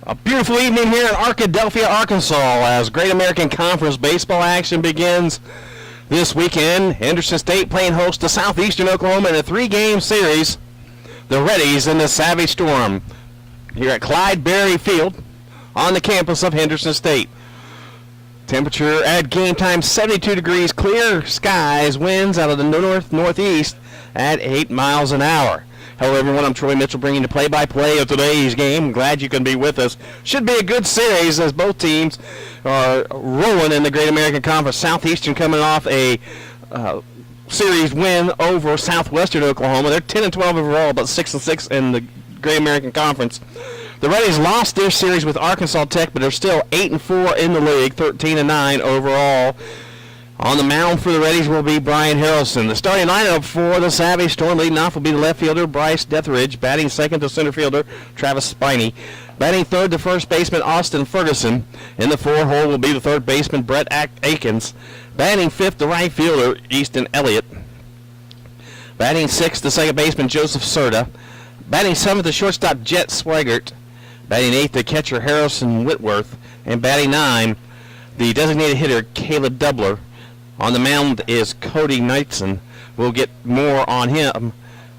A beautiful evening here in Arkadelphia, Arkansas, as Great American Conference baseball action begins this weekend. Henderson State playing host to Southeastern Oklahoma in a 3-game series. The Reddies and the Savage Storm here at Clyde Berry Field on the campus of Henderson State. Temperature at game time 72 degrees, clear skies, winds out of the north-northeast at 8 miles an hour. Hello everyone, I'm Troy Mitchell bringing the play-by-play of today's game. Glad you can be with us. Should be a good series as both teams are rolling in the Great American Conference. Southeastern coming off a series win over Southwestern Oklahoma. They're 10-12 overall, but 6-6 in the Great American Conference. The Reddies lost their series with Arkansas Tech, but they're still 8-4 in the league, 13-9 overall. On the mound for the Reddies will be Brian Harrelson. The starting lineup for the Savage Storm leading off will be the left fielder Bryce Deathridge, batting second to center fielder Travis Spiney, batting third to first baseman Austin Ferguson. In the four-hole will be the third baseman Brett Akins, batting fifth to right fielder Easton Elliott, batting sixth to second baseman Joseph Serta, batting seventh to shortstop Jet Swigert, batting eighth to catcher Harrison Whitworth, and batting nine the designated hitter Caleb Dubler. On the mound is Cody Knightson. We'll get more on him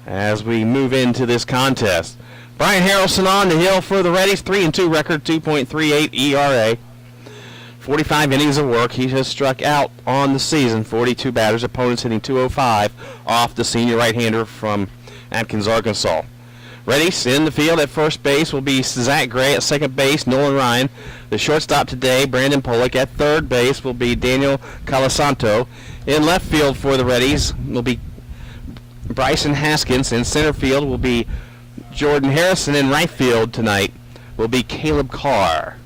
as we move into this contest. Brian Harrelson on the hill for the Reddies, 3-2 record, 2.38 ERA. 45 innings of work. He has struck out on the season, 42 batters. Opponents hitting 205 off the senior right-hander from Atkins, Arkansas. Reddies in the field at first base will be Zach Gray. At second base, Nolan Ryan. The shortstop today, Brandon Pollock. At third base will be Daniel Calasanto. In left field for the Reddies will be Bryson Haskins. In center field will be Jordan Harrison. In right field tonight will be Caleb Carr.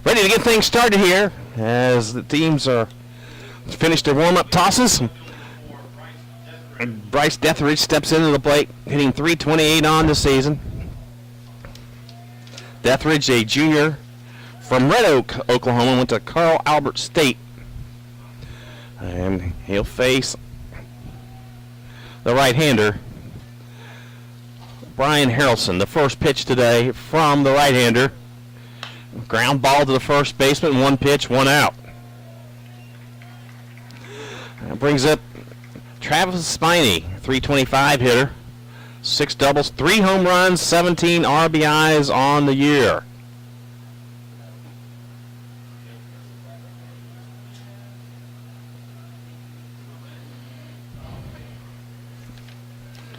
Ready to get things started here as the teams are finished their warm-up tosses. Bryce Deathridge steps into the plate, hitting .328 on the season. Deathridge, a junior from Red Oak, Oklahoma, went to Carl Albert State. And he'll face the right-hander, Brian Harrelson. The first pitch today from the right-hander. Ground ball to the first baseman, 1 pitch, 1 out. That brings up Travis Spiney, .325 hitter, 6 doubles, 3 home runs, 17 RBIs on the year.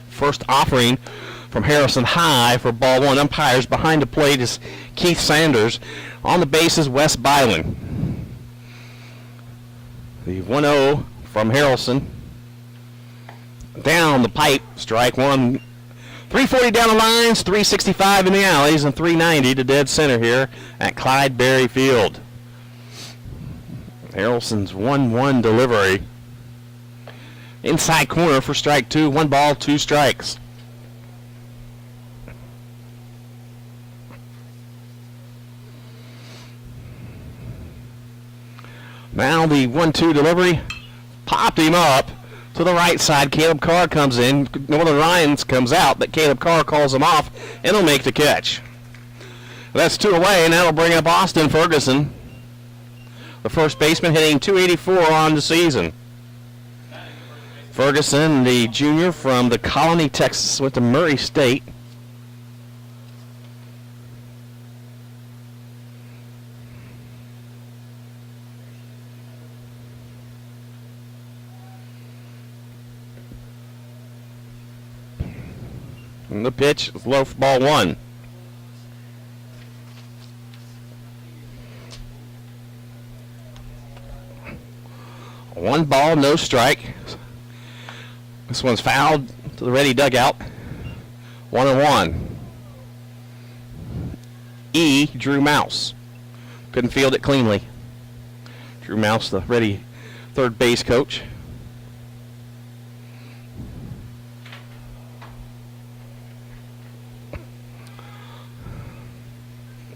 First offering from Harrison high for ball one. Umpires behind the plate is Keith Sanders. On the bases, Wes Byland. The 1-0 from Harrelson. Down the pipe, strike one. 340 down the lines, 365 in the alleys, and 390 to dead center here at Clyde Berry Field. Harrelson's 1-1 delivery. Inside corner for strike two. 1 ball, 2 strikes. Now the 1-2 delivery popped him up. To the right side, Caleb Carr comes in. Northern Ryans comes out, but Caleb Carr calls him off, and he'll make the catch. That's 2 away, and that'll bring up Austin Ferguson, the first baseman, hitting .284 on the season. Ferguson, the junior from the Colony, Texas, went to Murray State. And the pitch is low for ball 1. One ball, no strike. This one's fouled to the Reddy dugout. 1-1. Drew Mouse. Couldn't field it cleanly. Drew Mouse, the Reddy third base coach.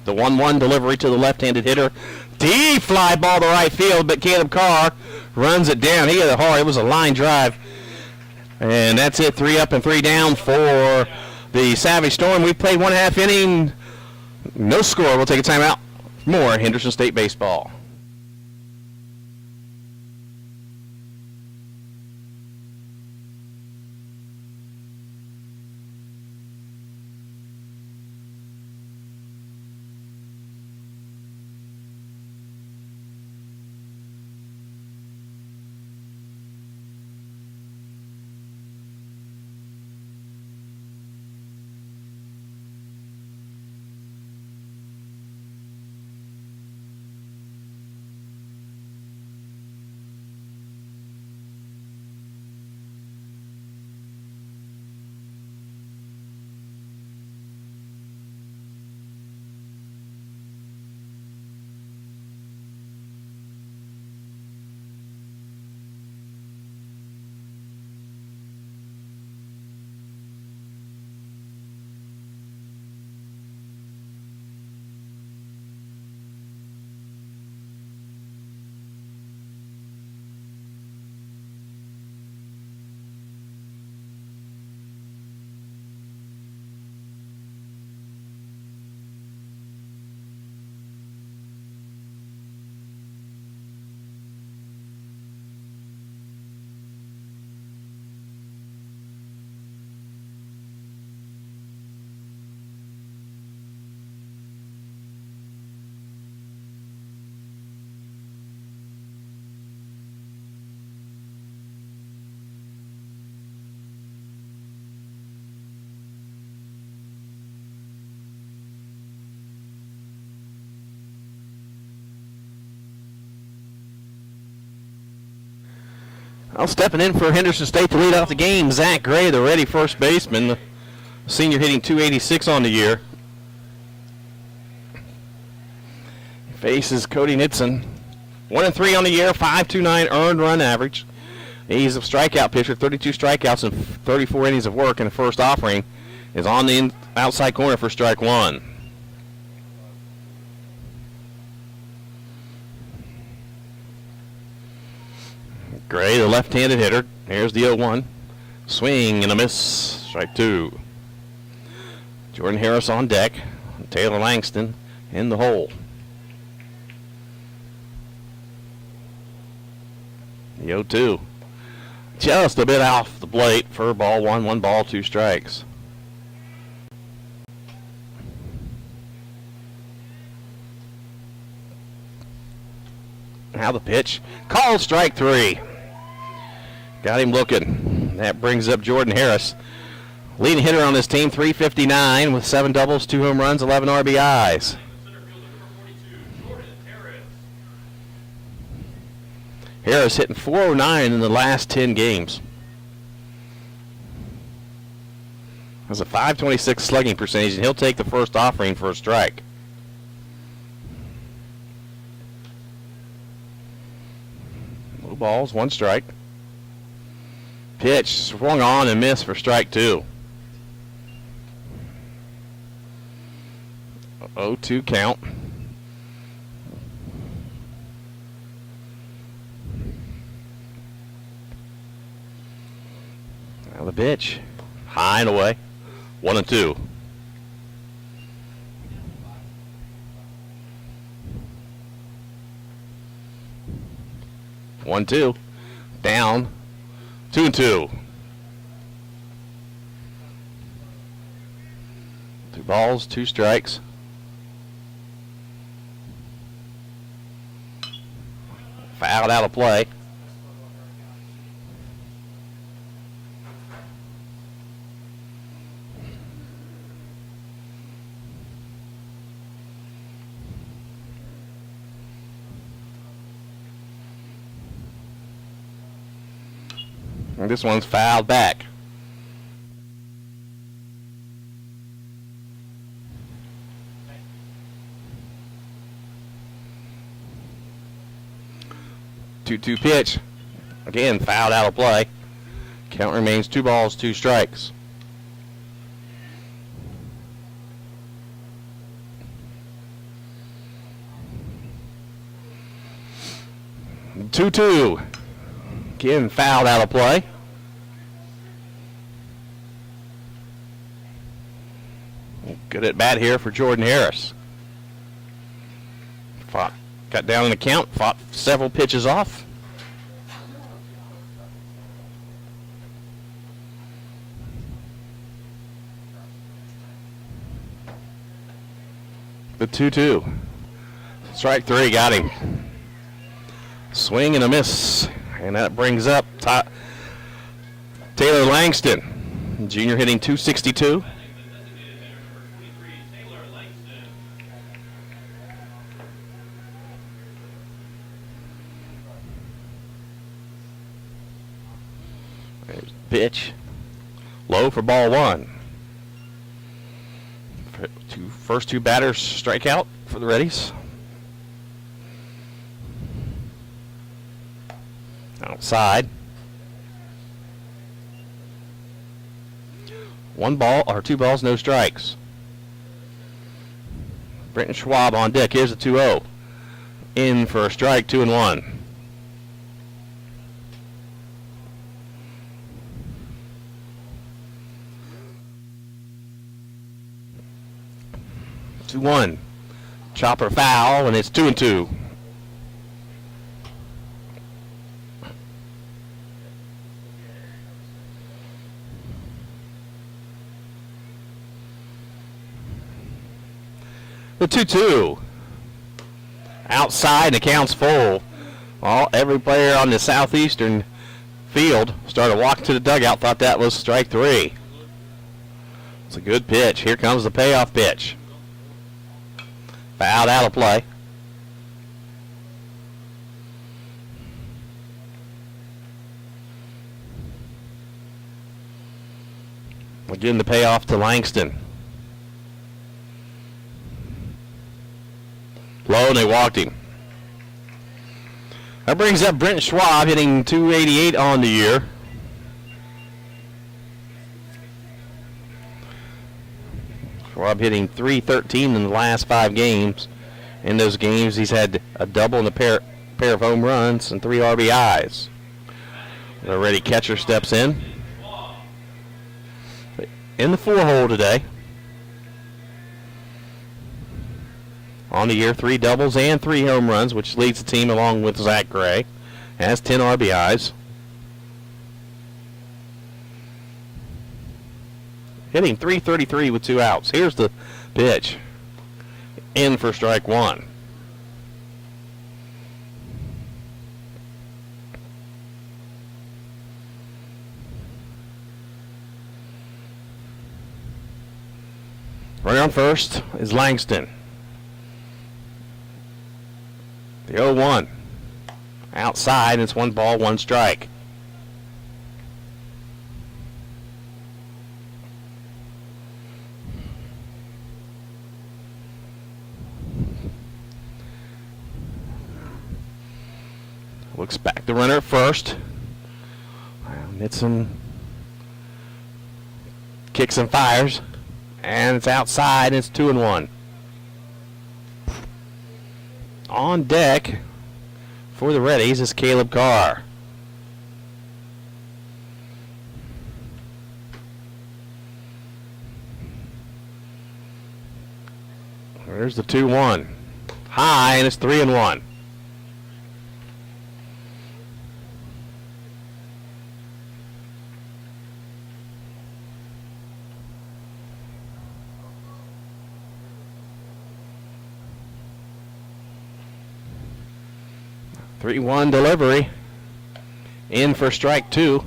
The 1-1 delivery to the left-handed hitter. Deep fly ball to right field, but Caleb Carr runs it down. He had a hard. It was a line drive. And that's it. 3 up and 3 down for the Savage Storm. We played 1/2 inning No score. We'll take a timeout. More Henderson State baseball. Well, stepping in for Henderson State to lead off the game, Zach Gray, the Reddy first baseman, the senior hitting .286 on the year. Faces Cody Nitson. 1-3 on the year, .529 earned run average. He's a strikeout pitcher, 32 strikeouts and 34 innings of work in the first offering. Is on the outside corner for strike one. Gray, the left-handed hitter. Here's the 0-1. Swing and a miss. Strike two. Jordan Harris on deck. Taylor Langston in the hole. The 0-2. Just a bit off the plate for ball one. 1 ball, 2 strikes. Now the pitch. Called strike three. Got him looking. That brings up Jordan Harris. Leading hitter on this team, .359 with 7 doubles, 2 home runs, 11 RBIs. Harris hitting .409 in the last 10 games. Has a .526 slugging percentage, and he'll take the first offering for a strike. No balls, 1 strike. Pitch swung on and missed for strike two. 0-2 count. Now the pitch. High and away. 1-2. One, two. Down. 2-2. 2 balls, 2 strikes. Fouled out of play. And this one's fouled back. Two pitch. Again, fouled out of play. Count remains 2 balls, 2 strikes. Two. Again, fouled out of play. Good at bat here for Jordan Harris. Cut down the count, fought several pitches off. The 2-2. Strike three, got him. Swing and a miss. And that brings up Taylor Langston, junior, hitting .262. Pitch. Low for ball one. First two batters strike out for the Reddies. Outside. One ball or two balls, no strikes. Brenton Schwab on deck. Here's a 2-0. In for a strike, 2-1. One. Chopper foul, and it's 2-2. The 2-2. Outside, the count's full. Well, every player on the Southeastern field started walking to the dugout, thought that was strike three. It's a good pitch. Here comes the payoff pitch. Fouled out of play. Again, the payoff to Langston. Low, and they walked him. That brings up Brent Schwab, hitting .288 on the year. Schwab hitting .313 in the last 5 games. In those games, he's had a double and a pair of home runs and 3 RBIs. The ready catcher steps in. In the 4-hole today. On the year, 3 doubles and 3 home runs, which leads the team along with Zach Gray. Has 10 RBIs. Hitting .333 with 2 outs. Here's the pitch. In for strike one. Runner on first is Langston. The 0-1. Outside, it's 1 ball, 1 strike. Looks back, the runner at first. Nitson kicks and fires. And it's outside, and it's 2-1. On deck for the Reddies is Caleb Carr. There's the 2-1. High, and it's 3-1. Three-one delivery. In for strike two.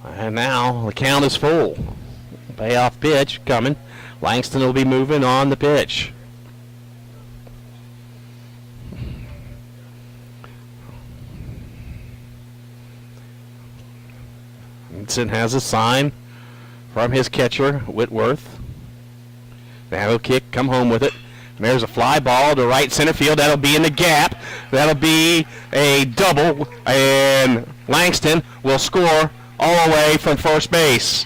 And now the count is full. Payoff pitch coming. Langston will be moving on the pitch. Vincent has a sign from his catcher, Whitworth. That'll kick, come home with it. And there's a fly ball to right center field. That'll be in the gap. That'll be a double, and Langston will score all the way from first base.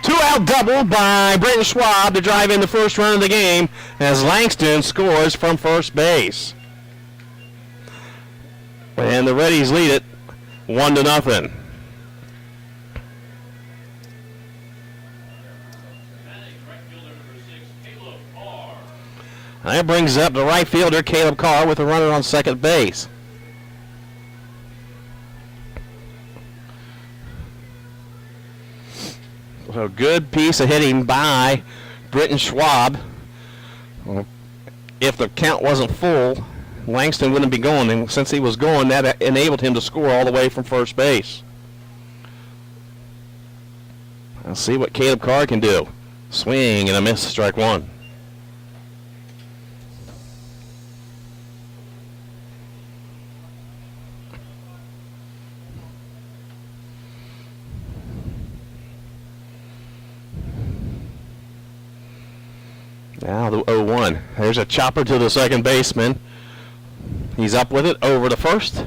2-out double by Brenton Schwab to drive in the first run of the game as Langston scores from first base. And the Reddies lead it 1-0. That brings up the right fielder, Caleb Carr, with a runner on second base. So good piece of hitting by Britton Schwab. Well, if the count wasn't full, Langston wouldn't be going, and since he was going, that enabled him to score all the way from first base. Let's see what Caleb Carr can do. Swing and a miss, strike one. Now the 0-1. There's a chopper to the second baseman. He's up with it over to first,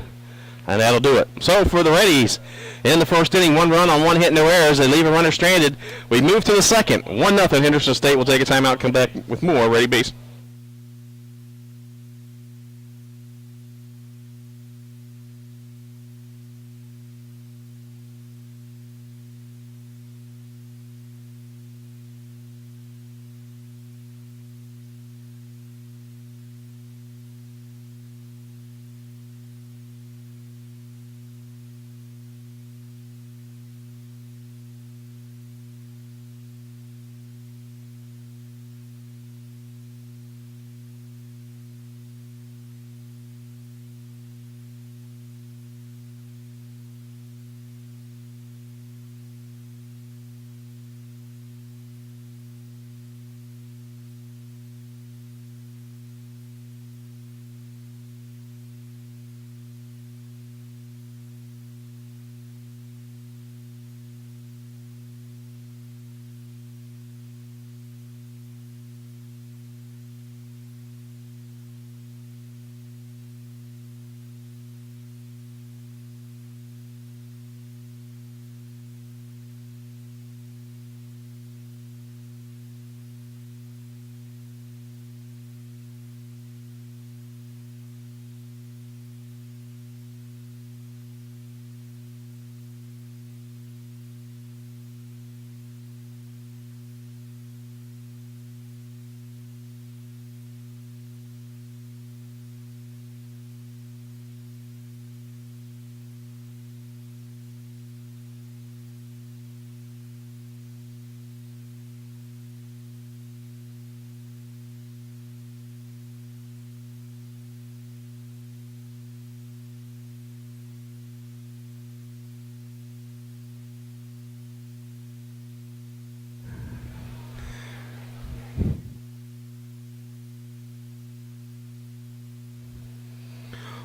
and that'll do it. So for the Reddies, in the first inning, 1 run on 1 hit, no errors. They leave a runner stranded. We move to the second. 1-0. Henderson State will take a timeout, come back with more Ready Base.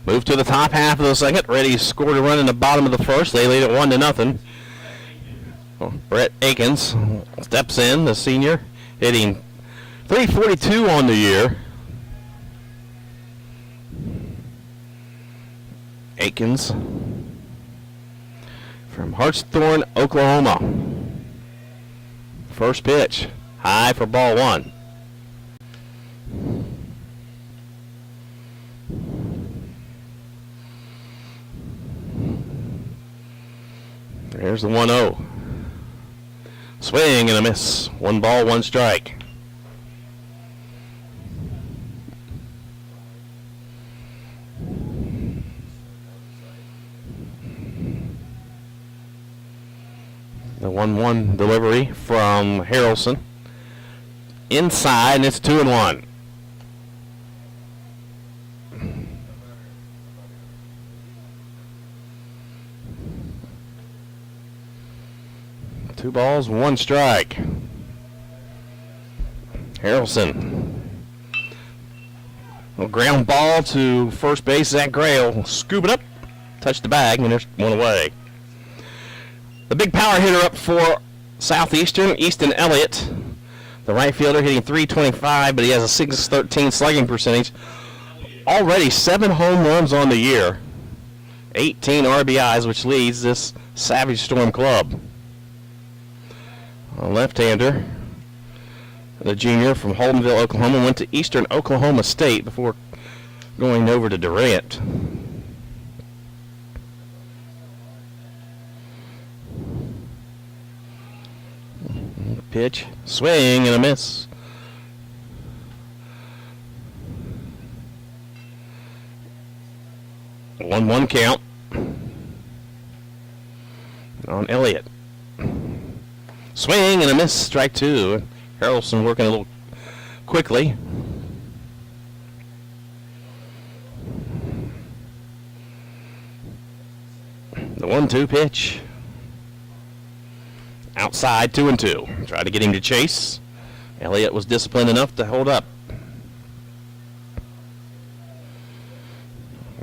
Move to the top half of the second. Reddies scored a run in the bottom of the first. They lead it 1-0. Brett Akins steps in, the senior, hitting .342 on the year. Akins from Hartshorne, Oklahoma. First pitch, high for ball one. There's the 1-0. Swing and a miss. 1 ball, 1 strike. The 1-1 delivery from Harrelson. Inside, and it's 2-1. Two balls, 1 strike. Harrelson. A ground ball to first base. Zach Gray will scoop it up, touch the bag, and there's 1 away. The big power hitter up for Southeastern, Easton Elliott. The right fielder hitting .325, but he has a .613 slugging percentage. Already 7 home runs on the year. 18 RBIs, which leads this Savage Storm club. A left-hander, the junior from Holdenville, Oklahoma, went to Eastern Oklahoma State before going over to Durant. Pitch, swing and a miss. 1-1 count on Elliott. Swing and a miss, strike two. Harrelson working a little quickly. The 1-2 pitch. Outside, 2-2. Try to get him to chase. Elliott was disciplined enough to hold up.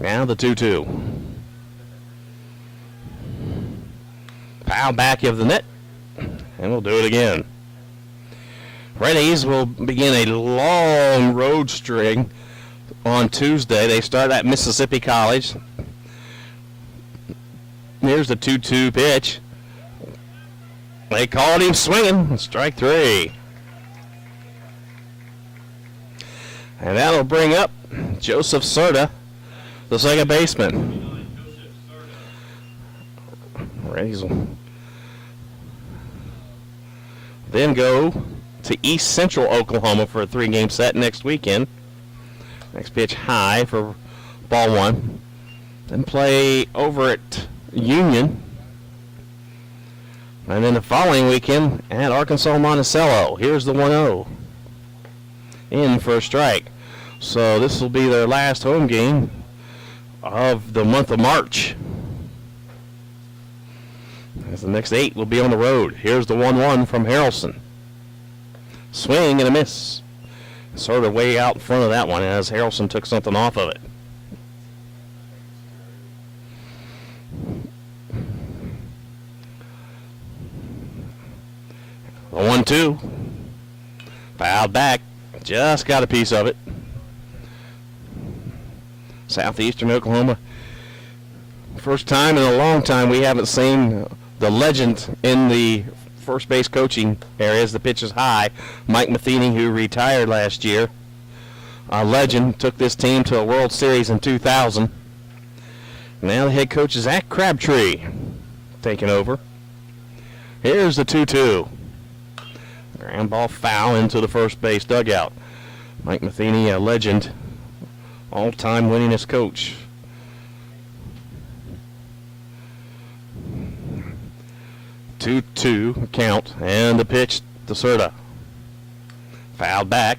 Now the 2-2. Foul back of the net. And we'll do it again. Reddies will begin a long road string on Tuesday. They start at Mississippi College. Here's the 2-2 pitch. They called him swinging. Strike three. And that'll bring up Joseph Serta, the second baseman. Reddies will then go to East Central Oklahoma for a 3-game set next weekend. Next pitch high for ball one. Then play over at Union. And then the following weekend at Arkansas Monticello. Here's the 1-0. In for a strike. So this will be their last home game of the month of March. As the next 8 will be on the road. Here's the 1-1 from Harrelson. Swing and a miss. Sort of way out in front of that one as Harrelson took something off of it. The 1-2. Fouled back. Just got a piece of it. Southeastern Oklahoma. First time in a long time we haven't seen the legend in the first base coaching areas. The pitch is high. Mike Matheny, who retired last year, a legend, took this team to a World Series in 2000. Now the head coach is Zach Crabtree taking over. Here's the 2-2. Ground ball foul into the first base dugout. Mike Matheny, a legend, all-time winningest coach. 2-2 count, and the pitch to Serta. Fouled back.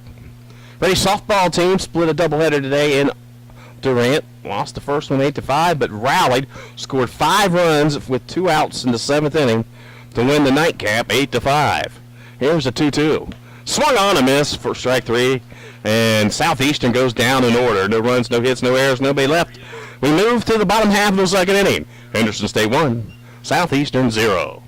Reddies softball team split a doubleheader today in Durant. Lost the first one 8-5, but rallied, scored 5 runs with 2 outs in the 7th inning to win the nightcap 8-5. Here's a 2-2. Swung on a miss for strike 3, and Southeastern goes down in order. No runs, no hits, no errors, nobody left. We move to the bottom half of the second inning. Henderson State 1, Southeastern 0.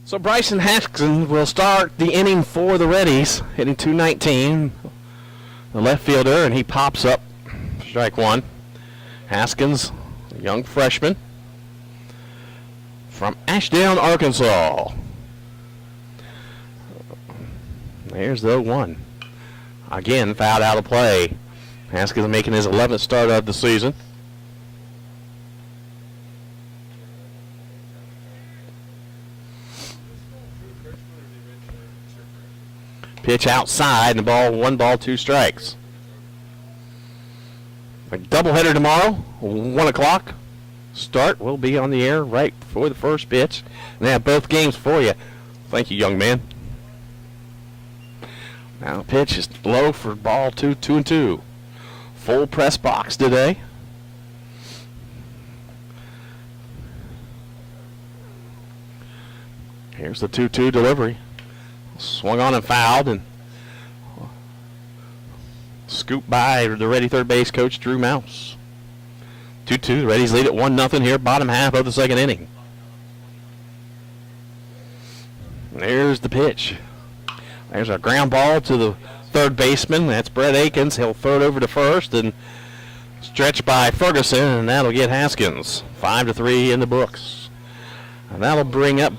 So Bryson Haskins will start the inning for the Reddies, hitting .219, the left fielder, and he pops up, strike one. Haskins, a young freshman from Ashdown, Arkansas. There's the 0-1. Again, fouled out of play. Haskins making his 11th start of the season. Pitch outside, and the 1 ball, 2 strikes. A doubleheader tomorrow, 1 o'clock start. We'll be on the air right before the first pitch. And they have both games for you. Thank you, young man. Now pitch is low for ball 2, 2-2. Full press box today. Here's the 2-2 delivery. Swung on and fouled, and scooped by the Ready third base coach, Drew Mouse. 2-2. The Reddies lead at 1-0 here, bottom half of the second inning. There's the pitch. There's a ground ball to the third baseman. That's Brett Akins. He'll throw it over to first and stretch by Ferguson, and that'll get Haskins. 5-3 in the books. And that'll bring up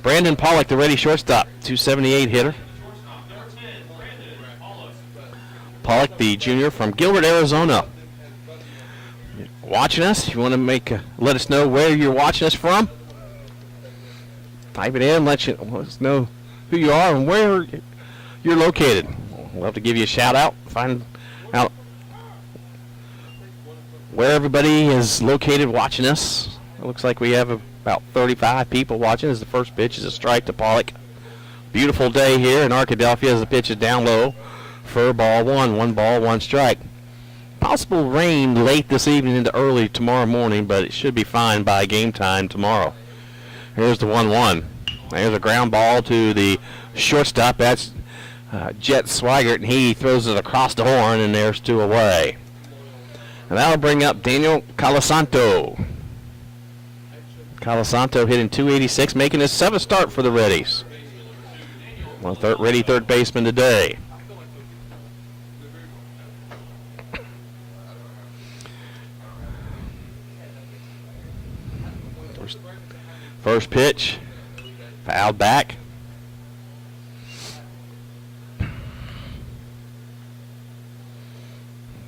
Brandon Pollock, the Ready shortstop, 278 hitter. Pollock, the junior from Gilbert, Arizona. Watching us, you want to let us know where you're watching us from? Type it in, let us know who you are and where you're located. We'll have to give you a shout out, find out where everybody is located watching us. It looks like we have about 35 people watching as the first pitch is a strike to Pollock. Beautiful day here in Arkadelphia as the pitch is down low for ball 1. 1 ball, 1 strike. Possible rain late this evening into early tomorrow morning, but it should be fine by game time tomorrow. Here's the 1-1. There's a ground ball to the shortstop. That's Jet Swigert, and he throws it across the horn, and there's 2 away. And that'll bring up Daniel Calasanto. Calasanto hitting 286, making his 7th start for the Reddies. Well, Ready third baseman today. First pitch, fouled back.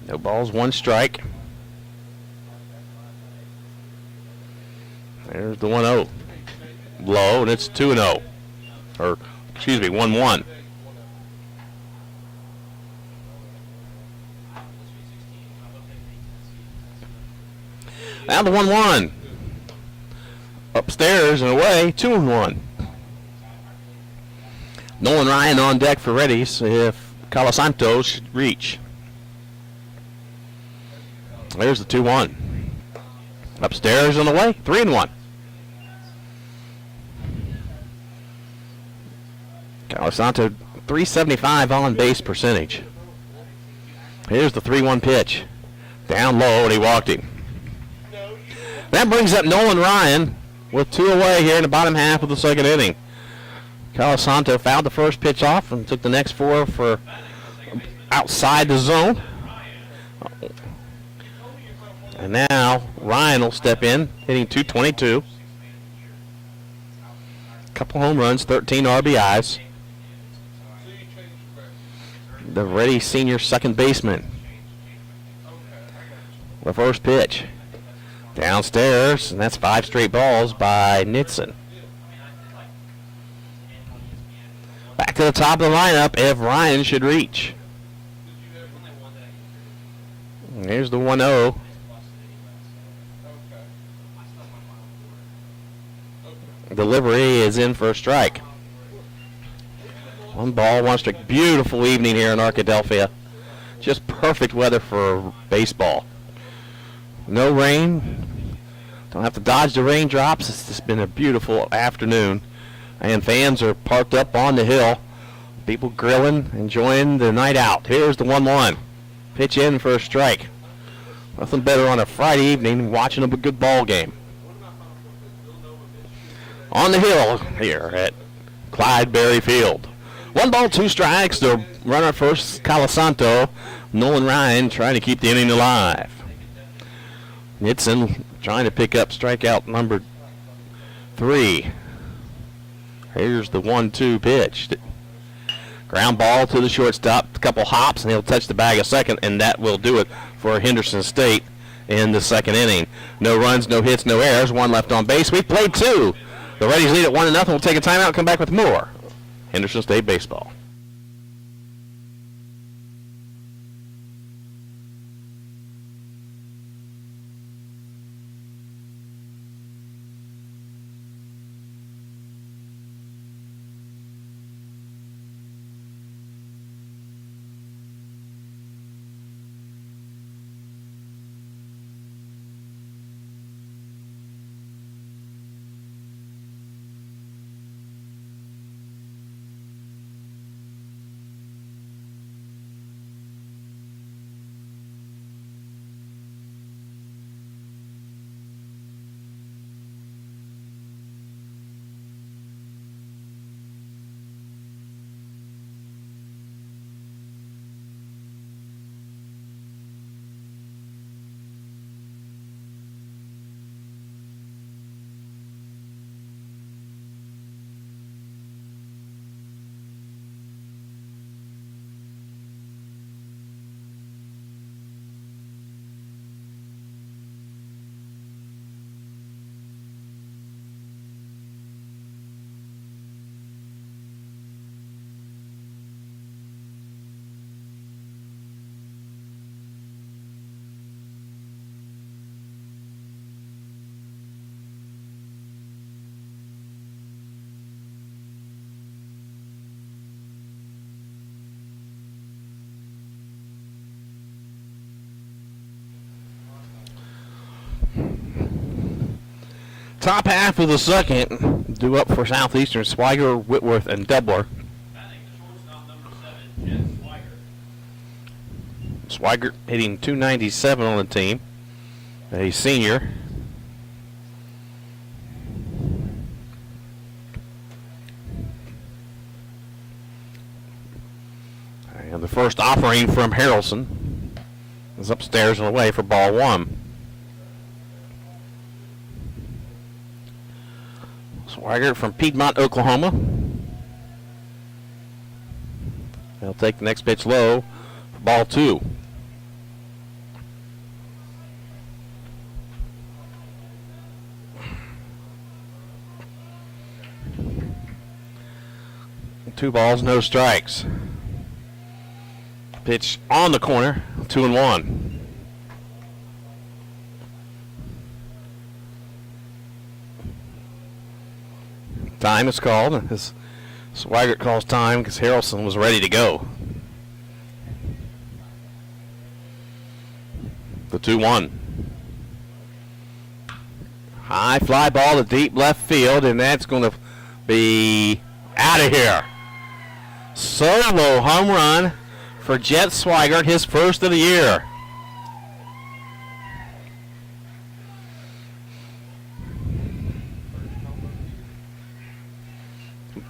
No balls, 1 strike. There's the 1-0. Low, and it's 2-0. Or, excuse me, 1-1. Now the 1-1. Upstairs and away, 2-1. Nolan Ryan on deck for Reddies if Calasanto should reach. There's the 2-1. Upstairs and away, 3-1. Calasanto, 375 on base percentage. Here's the 3-1 pitch. Down low, and he walked him. That brings up Nolan Ryan with 2 away here in the bottom half of the second inning. Calasanto fouled the first pitch off and took the next 4 for outside the zone. And now Ryan will step in, hitting 222. Couple home runs, 13 RBIs. The Ready senior second baseman. The first pitch. Downstairs, and that's 5 straight balls by Nitson. Back to the top of the lineup if Ryan should reach. And here's the 1-0. Delivery is in for a strike. 1 ball, 1 strike. Beautiful evening here in Arkadelphia. Just perfect weather for baseball. No rain. Don't have to dodge the raindrops. It's just been a beautiful afternoon. And fans are parked up on the hill. People grilling, enjoying the night out. Here's the 1-1. Pitch in for a strike. Nothing better on a Friday evening than watching a good ball game. On the hill here at Clyde-Berry Field. 1 ball, 2 strikes. The runner first, Calasanto. Nolan Ryan trying to keep the inning alive. Nitson trying to pick up strikeout number 3. Here's the 1-2 pitch. Ground ball to the shortstop, a couple hops, and he'll touch the bag a second, and that will do it for Henderson State in the second inning. No runs, no hits, no errors, one left on base. We've played two. The Reddies lead at 1-0. We'll take a timeout and come back with more Henderson State baseball. Top half of the second, due up for Southeastern, Swiger, Whitworth, and Dubler. Swiger hitting .297 on the team, a senior. And the first offering from Harrelson is upstairs and away for ball one. Swiger from Piedmont, Oklahoma. He'll take the next pitch low for ball two. Two balls, no strikes. Pitch on the corner, 2-1. Time is called. As Swigert calls time because Harrelson was ready to go. The 2-1. High fly ball to deep left field, and that's going to be out of here. Solo home run for Jet Swigert, his first of the year.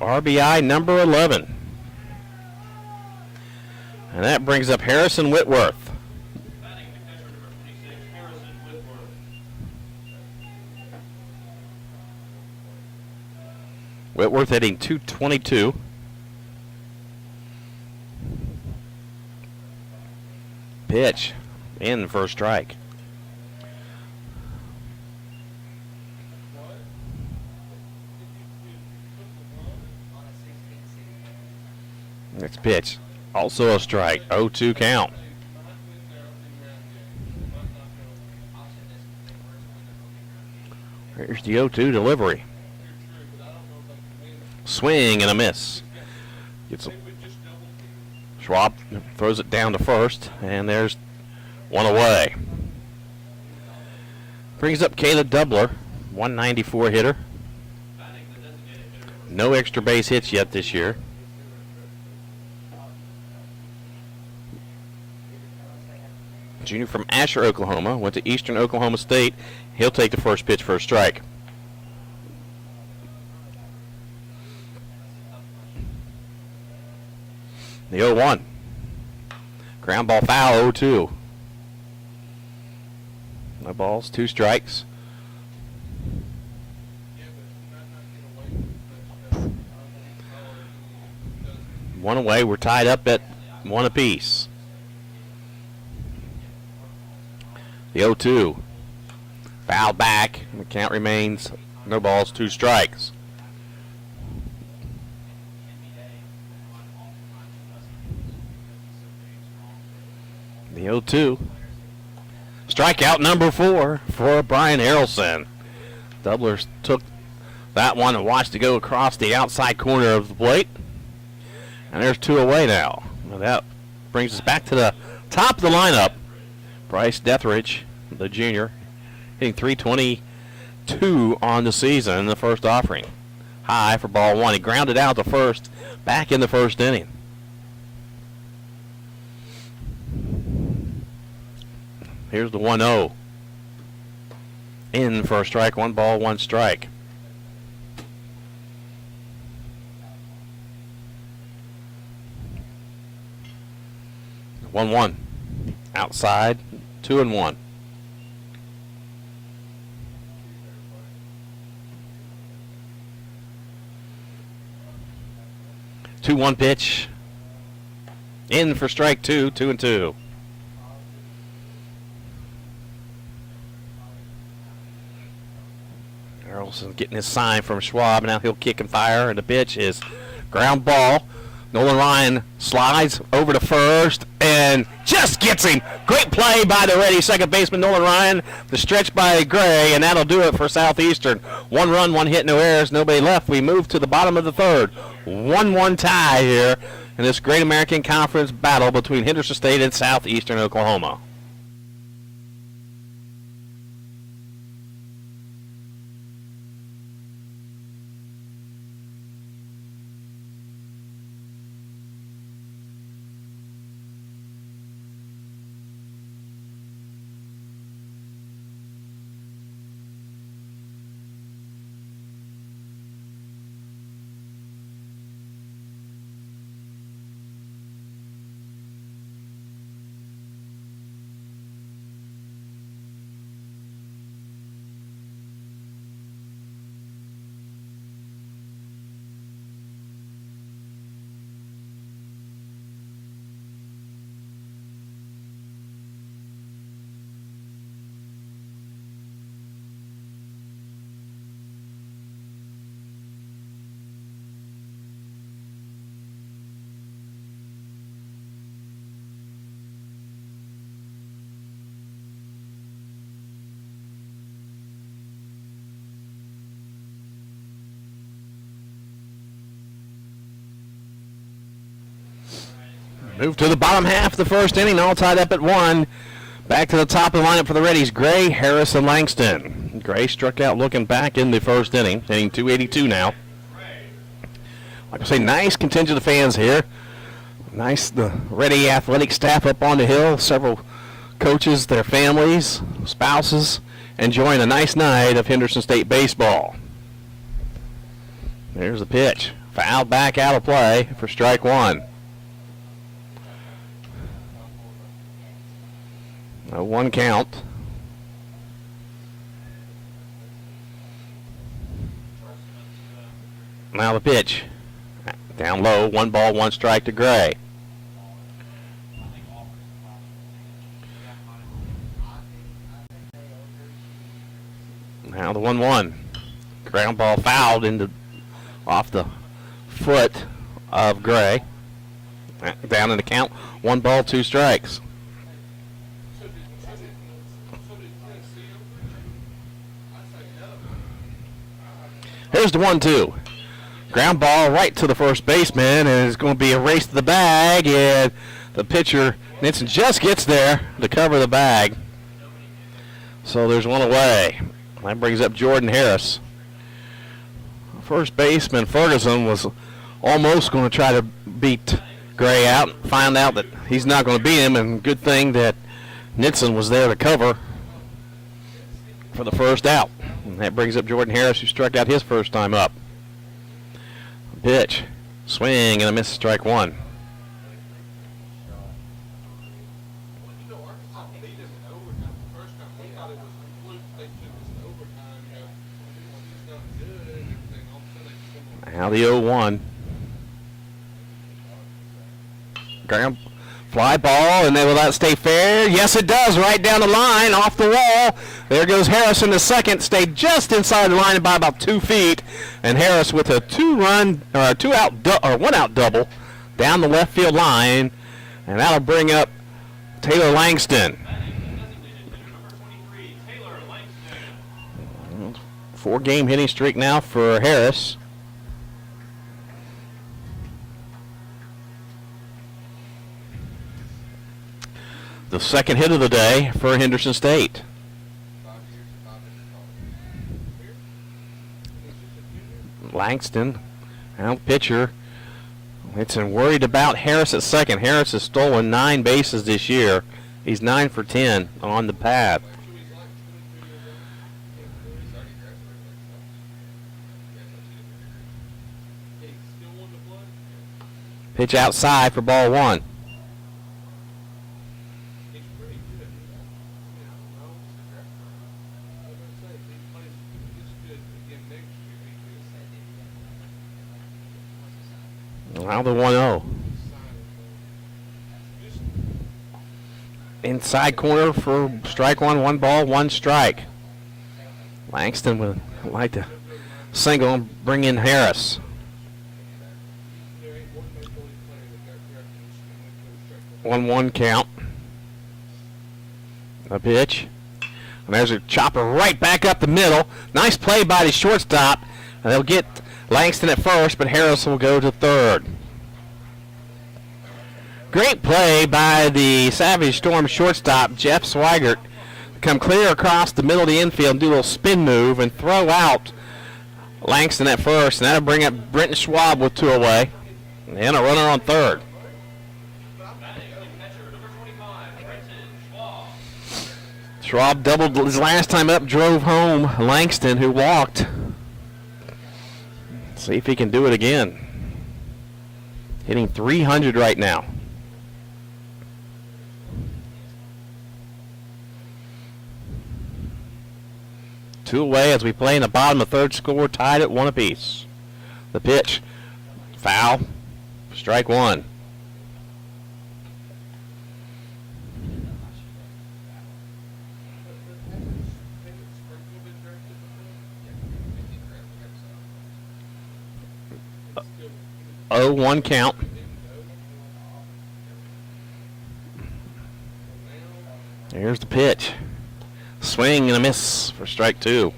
RBI number 11. And that brings up Harrison Whitworth. Whitworth hitting .222. Pitch in for a strike. Next pitch, also a strike, 0-2 count. Here's the 0-2 delivery. Swing and a miss. Gets a Schwab throws it down to first, and there's one away. Brings up Caleb Dubler, 194 hitter. No extra base hits yet this year. Junior from Asher, Oklahoma, went to Eastern Oklahoma State. He'll take the first pitch for a strike. The 0-1. Ground ball foul, 0-2. No balls, 2 strikes. One away. We're tied up at 1 apiece. The 0-2. Fouled back. The count remains no balls, 2 strikes. The 0-2. Strikeout number 4 for Brian Harrelson. Doublers took that one and watched it go across the outside corner of the plate. And there's 2 away now. Well, that brings us back to the top of the lineup. Bryce Deathridge, the junior, hitting .322 on the season in the first offering. High for ball 1. He grounded out to first back in the first inning. Here's the 1-0. In for a strike, 1 ball, 1 strike. One. Outside, 2-1. Two-one pitch. In for strike 2, 2-2. Harrelson getting his sign from Schwab. Now he'll kick and fire, and the pitch is ground ball. Nolan Ryan slides over to first and just gets him. Great play by the Reddies second baseman Nolan Ryan. The stretch by Gray, and that'll do it for Southeastern. 1 run, 1 hit, no errors, nobody left. We move to the bottom of the third. 1-1 tie here in this Great American Conference battle between Henderson State and Southeastern Oklahoma. Move to the bottom half of the first inning, all tied up at 1. Back to the top of the lineup for the Reddies, Gray, Harris, and Langston. Gray struck out looking back in the first inning, hitting .282 now. Like I say, nice contingent of fans here. Nice, the Ready athletic staff up on the hill, several coaches, their families, spouses, enjoying a nice night of Henderson State baseball. There's the pitch. Fouled back out of play for strike 1. A 1 count. Now the pitch. Down low, 1 ball, 1 strike to Gray. Now the 1-1. Ground ball fouled off the foot of Gray. Down in the count, 1 ball, 2 strikes. Here's the 1-2. Ground ball right to the first baseman, and it's going to be a race to the bag, and the pitcher, Nitson, just gets there to cover the bag. So there's 1 away. That brings up Jordan Harris. First baseman Ferguson was almost going to try to beat Gray out, find out that he's not going to beat him, and good thing that Nitson was there to cover for the first out. And that brings up Jordan Harris, who struck out his first time up. Pitch, swing, and a miss, strike 1. Now the 0-1. Ground fly ball, and will that stay fair? Yes, it does. Right down the line, off the wall. There goes Harris in the second. Stayed just inside the line by about 2 feet, and Harris with a one out double down the left field line, and that'll bring up Taylor Langston. 4-game hitting streak now for Harris. The second hit of the day for Henderson State. Langston, now pitcher. It's worried about Harris at second. Harris has stolen 9 bases this year. He's 9 for 10 on the path. Pitch outside for ball 1. Now the 1-0. Inside corner for strike 1, 1 ball, 1 strike. Langston would like to single and bring in Harris. One count. A pitch. And there's a chopper right back up the middle. Nice play by the shortstop. And they'll get Langston at first, but Harris will go to third. Great play by the Savage Storm shortstop, Jeff Swigert. Come clear across the middle of the infield and do a little spin move and throw out Langston at first. And that'll bring up Brenton Schwab with 2 away. And a runner on third. Schwab doubled his last time up, drove home Langston, who walked. See if he can do it again. Hitting 300 right now. Two away as we play in the bottom of third, score tied at 1 apiece. The pitch, foul, strike 1. Oh, 1 count. Here's the pitch. Swing and a miss for strike 2.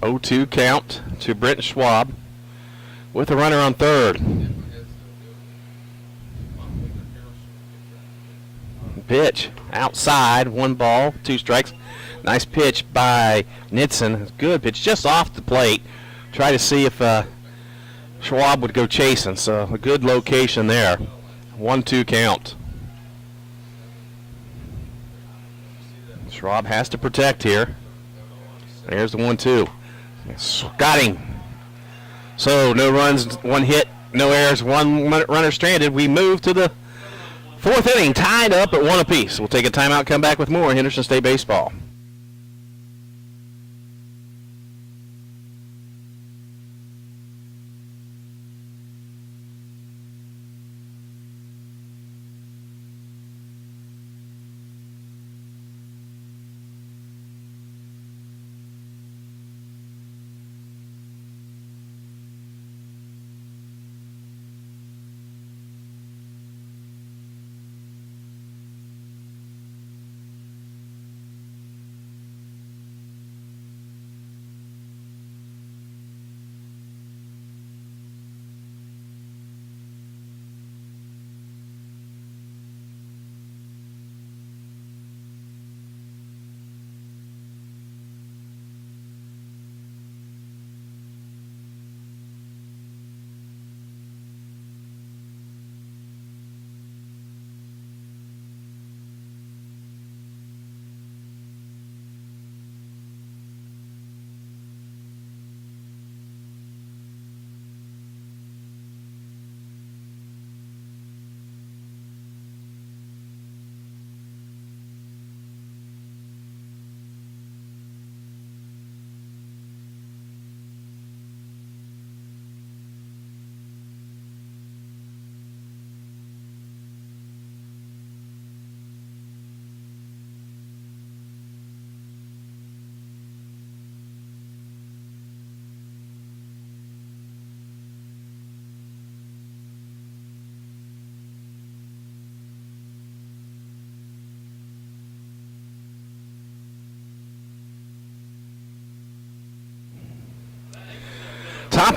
Oh, 2 count to Brenton Schwab with a runner on third. Pitch outside, 1 ball, 2 strikes. Nice pitch by Nitson. Good pitch just off the plate. Try to see if Schwab would go chasing. So a good location there. 1-2 count. Schwab has to protect here. There's the 1-2. Got him. So no runs, 1 hit, no errors, 1 runner stranded. We move to the 4th inning, tied up at 1 apiece. We'll take a timeout, come back with more Henderson State baseball.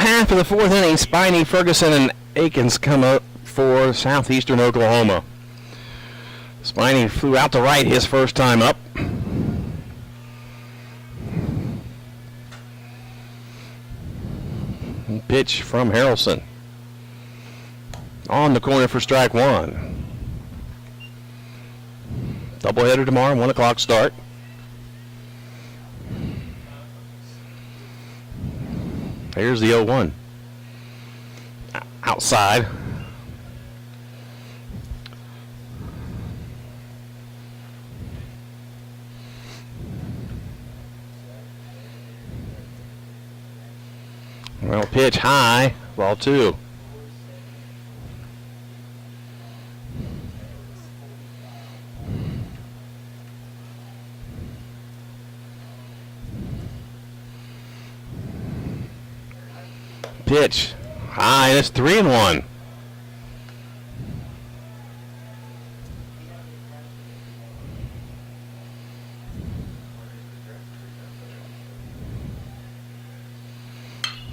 Top half of the fourth inning, Spiney, Ferguson, and Akins come up for Southeastern Oklahoma. Spiney flew out to right his first time up. Pitch from Harrelson. On the corner for strike one. Doubleheader tomorrow, 1 o'clock start. Here's the 0-1. Outside. Well, pitch high, ball 2. Pitch high, and it's 3-1.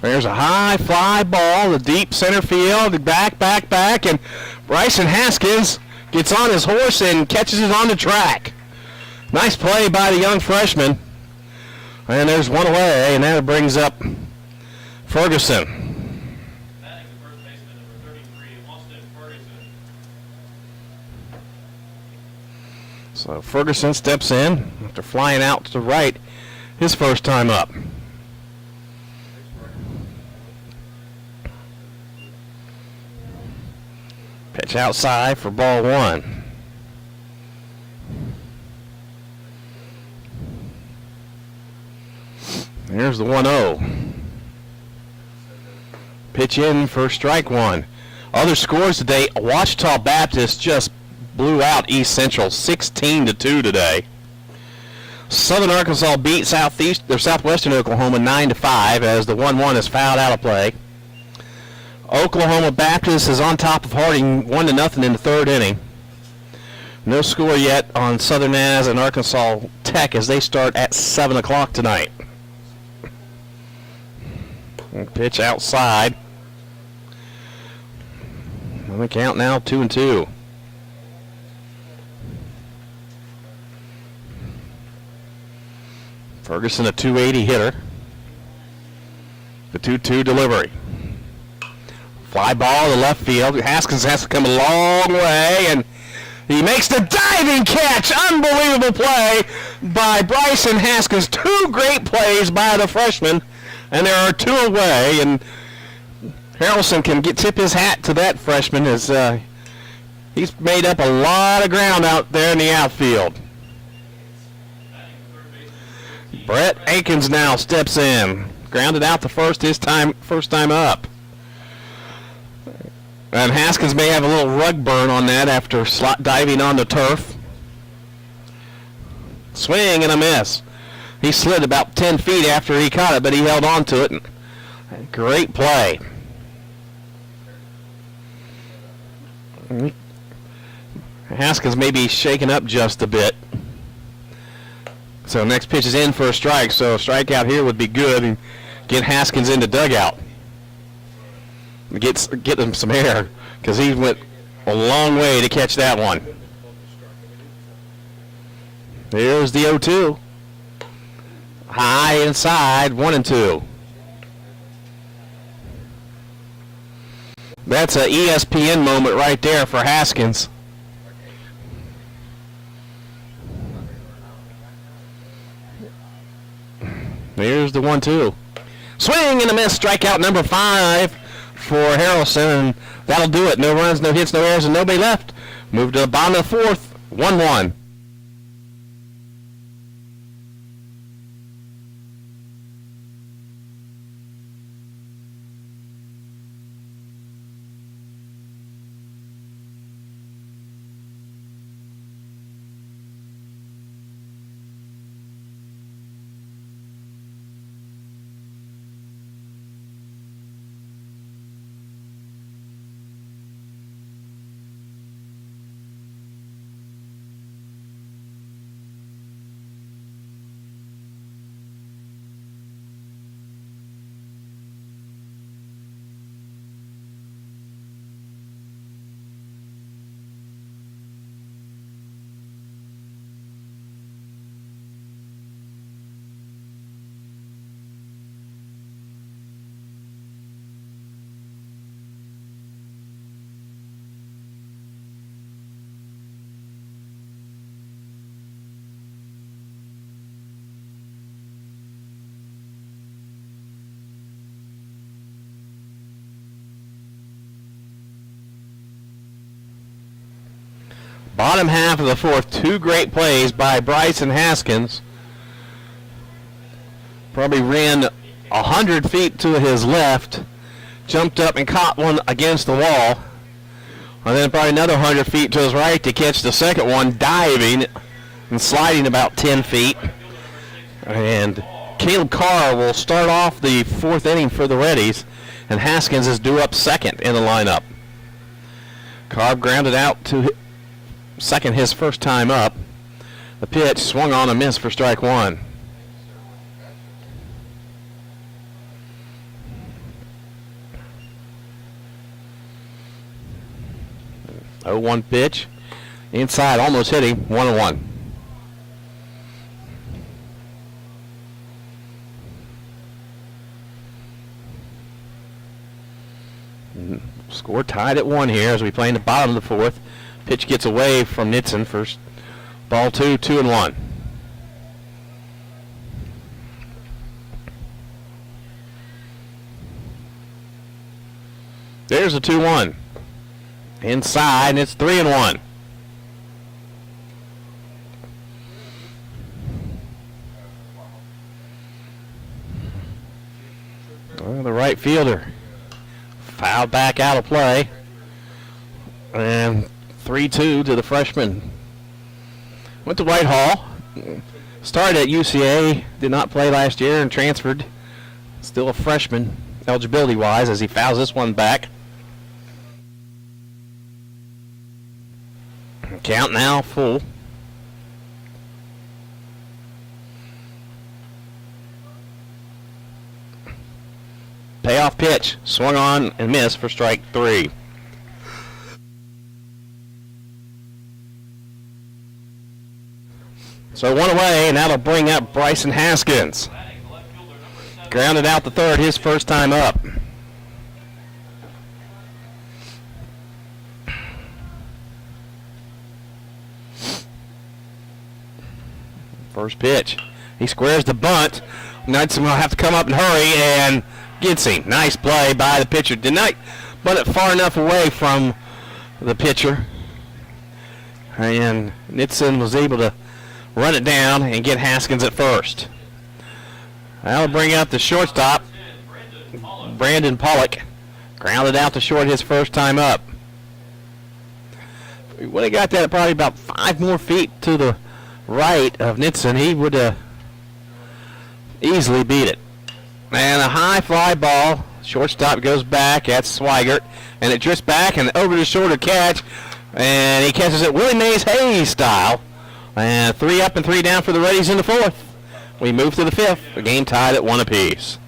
There's a high fly ball, the deep center field, back, and Bryson Haskins gets on his horse and catches it on the track. Nice play by the young freshman. And there's one away, and that brings up Ferguson. So Ferguson steps in after flying out to the right his first time up. Pitch outside for ball 1. Here's the 1-0. Pitch in for strike 1. Other scores today, Ouachita Baptist just blew out East Central 16-2 today. Southern Arkansas beat Southwestern Oklahoma 9-5 as the 1-1 is fouled out of play. Oklahoma Baptist is on top of Harding 1-0 in the third inning. No score yet on Southern Naz and Arkansas Tech as they start at 7 o'clock tonight. Pitch outside. On the count now, 2-2. Ferguson, a 280 hitter. The 2-2 delivery. Fly ball to left field. Haskins has to come a long way, and he makes the diving catch. Unbelievable play by Bryson Haskins. 2 great plays by the freshman, and there are 2 away. And Harrelson can tip his hat to that freshman as he's made up a lot of ground out there in the outfield. Brett Akins now steps in. Grounded out the first time up. And Haskins may have a little rug burn on that after diving on the turf. Swing and a miss. He slid about 10 feet after he caught it, but he held on to it. Great play. Haskins may be shaken up just a bit. So next pitch is in for a strike, so a strikeout here would be good and get Haskins into dugout. Get him some air because he went a long way to catch that one. Here's the 0-2. High inside, 1-2. That's an ESPN moment right there for Haskins. Here's the 1-2. Swing and a miss, strikeout number 5 for Harrelson, and that'll do it. No runs, no hits, no errors, and nobody left. Move to the bottom of the 4th, 1-1. Bottom half of the fourth, two great plays by Bryson Haskins. Probably ran 100 feet to his left, jumped up and caught one against the wall, and then probably another 100 feet to his right to catch the second one, diving and sliding about 10 feet. And Caleb Carr will start off the fourth inning for the Reddies, and Haskins is due up second in the lineup. Carr grounded out to second his first time up. The pitch swung on a miss for strike one. Oh, 1 pitch. Inside, almost hit him. 1-1. Score tied at 1 here as we play in the bottom of the fourth. Pitch gets away from Nitzen for ball 2, 2-1. There's a 2-1. Inside, and it's 3-1. Well, the right fielder fouled back out of play. And 3-2 to the freshman. Went to Whitehall. Started at UCA. Did not play last year and transferred. Still a freshman eligibility-wise as he fouls this one back. Count now full. Payoff pitch. Swung on and missed for strike 3. So 1 away, and that'll bring up Bryson Haskins. Grounded out the third, his first time up. First pitch. He squares the bunt. Knudsen will have to come up and hurry, and gets him. Nice play by the pitcher. Did not bunt it far enough away from the pitcher. And Knudsen was able to run it down and get Haskins at first. That'll bring up the shortstop, Brandon Pollock. Grounded out to short his first time up. He would have got that probably about 5 more feet to the right of Knudsen. He would easily beat it. And a high fly ball. Shortstop goes back. That's Swigert. And it drifts back and over the shoulder catch. And he catches it Willie Mays Hayes style. And 3 up and 3 down for the Reddies in the fourth. We move to the fifth. The game tied at 1 apiece.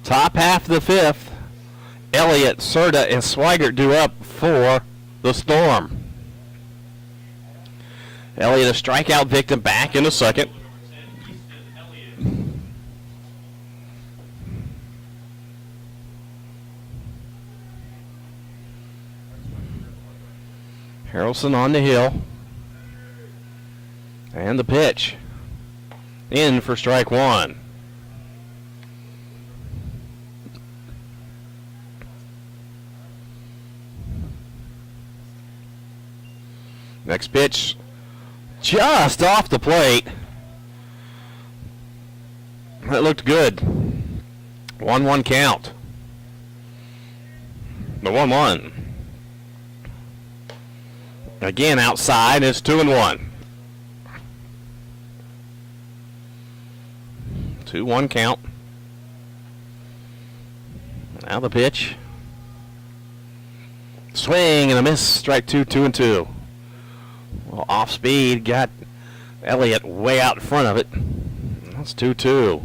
Top half of the fifth, Elliott, Serta, and Swigert due up for the Storm. Elliott, a strikeout victim, back in the second. Harrelson on the hill. And the pitch. In for strike 1. Next pitch, just off the plate. That looked good. 1-1 count. The 1-1. Again outside, it's 2-1. 2-1 count. Now the pitch. Swing and a miss. Strike 2, 2-2. Well, off speed, got Elliott way out in front of it. That's 2-2.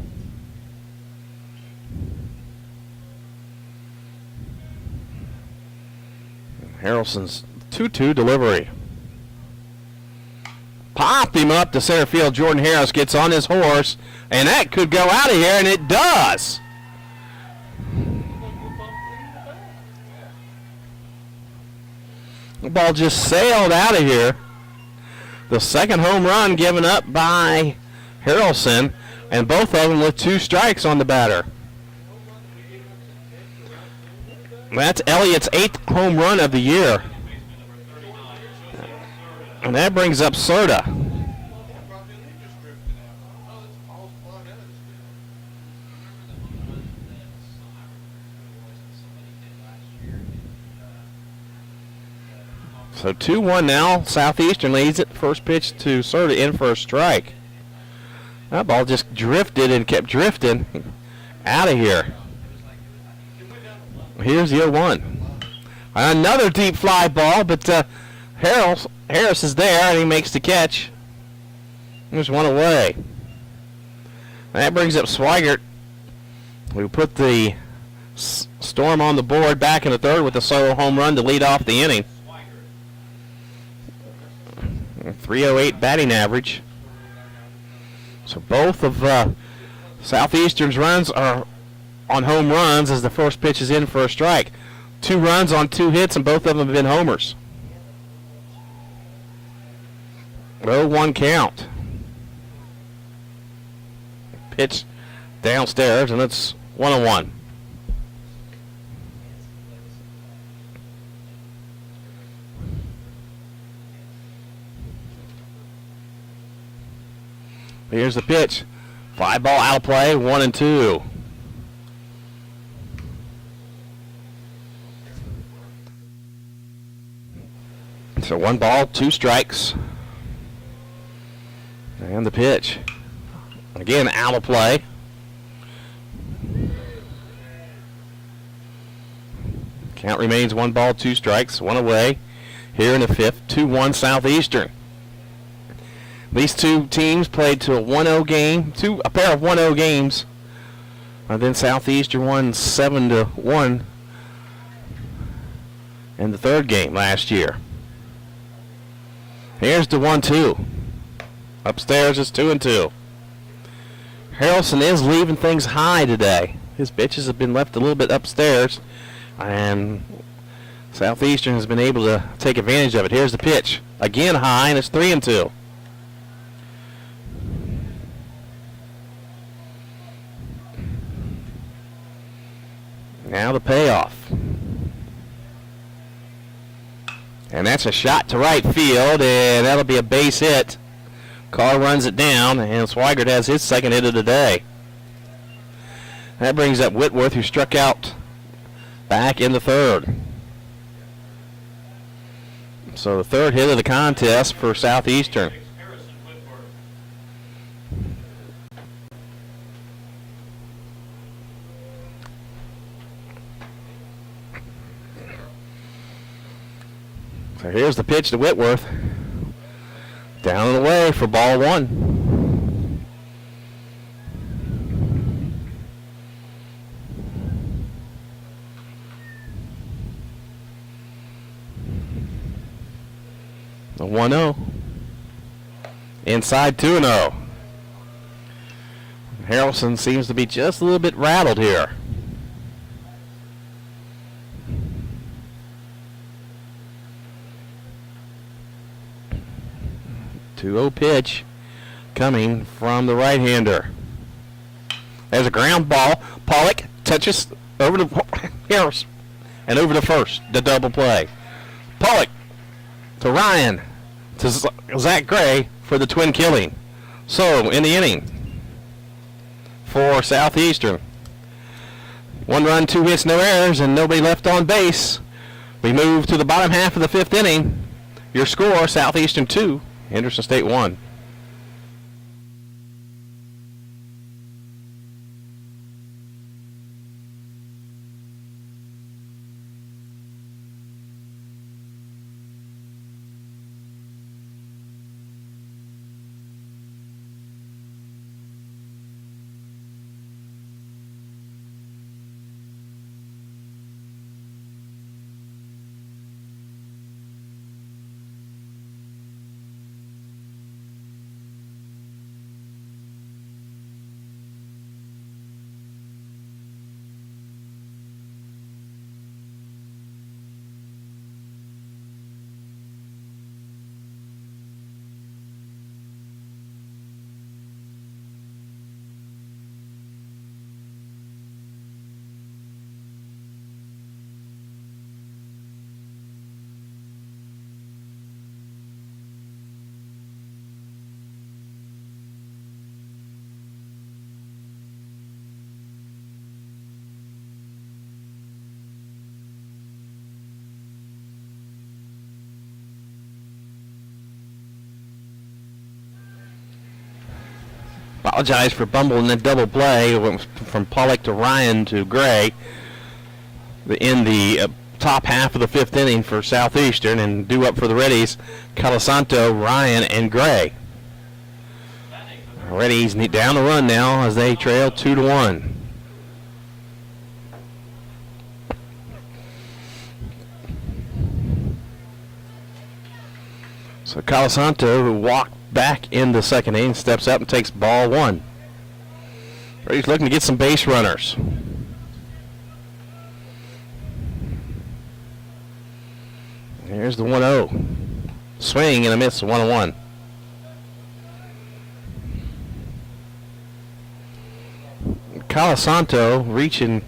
Harrelson's 2-2 delivery. Popped him up to center field. Jordan Harris gets on his horse, and that could go out of here, and it does. The ball just sailed out of here. The second home run given up by Harrelson, and both of them with 2 strikes on the batter. That's Elliott's 8th home run of the year. And that brings up Serta. So 2-1 now. Southeastern leads it. First pitch to Serta in for a strike. That ball just drifted and kept drifting out of here. Here's the 0-1. Another deep fly ball, but Harris is there, and he makes the catch. There's one away. That brings up Swigert, who put the Storm on the board back in the third with a solo home run to lead off the inning. 308 batting average. So both of Southeastern's runs are on home runs as the first pitch is in for a strike. 2 runs on 2 hits, and both of them have been homers. 0-1 count. Pitch downstairs, and it's 1-1. Here's the pitch. Fly ball out of play, 1-2. So 1 ball, 2 strikes. And the pitch. Again, out of play. Count remains 1 ball, 2 strikes, 1 away. Here in the 5th, 2-1 Southeastern. These 2 teams played to a 1-0 game, a pair of 1-0 games. And then Southeastern won 7-1 in the 3rd game last year. Here's the 1-2. Upstairs is 2-2. Harrelson is leaving things high today. His pitches have been left a little bit upstairs, and Southeastern has been able to take advantage of it. Here's the pitch. Again high, and it's 3-2. Now the payoff. And that's a shot to right field, and that'll be a base hit. Carr runs it down, and Swigert has his second hit of the day. That brings up Whitworth, who struck out back in the 3rd. So the 3rd hit of the contest for Southeastern. So here's the pitch to Whitworth. Down and away for ball 1. The 1-0. Inside 2-0. Harrelson seems to be just a little bit rattled here. 2-0 pitch coming from the right-hander. There's a ground ball. Pollock touches over to Harris and over to first. The double play. Pollock to Ryan to Zach Gray for the twin killing. So, in the inning for Southeastern, 1 run, 2 hits, no errors, and nobody left on base. We move to the bottom half of the 5th inning. Your score, Southeastern 2, Henderson State 1. Apologize for bumbling the double play. It went from Pollock to Ryan to Gray in the top half of the 5th inning for Southeastern, and due up for the Reddies, Calasanto, Ryan, and Gray. Reddies need down the run now as they trail 2-1. So Calasanto, who walked back in the 2nd inning, steps up and takes ball 1. Reddies looking to get some base runners. Here's the 1-0. Swing and a miss, 1-1. Calasanto reaching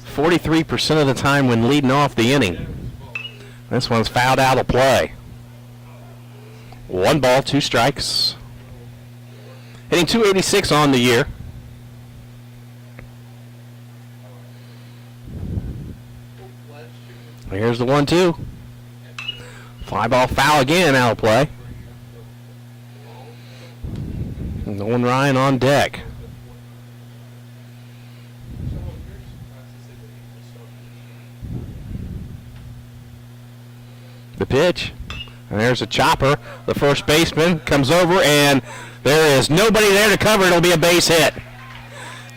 43% of the time when leading off the inning. This one's fouled out of play. 1 ball, 2 strikes. Hitting .286 on the year. Here's the 1-2. Fly ball foul again, out of play. Nolan Ryan on deck. The pitch. And there's a chopper. The first baseman comes over, and there is nobody there to cover. It'll be a base hit.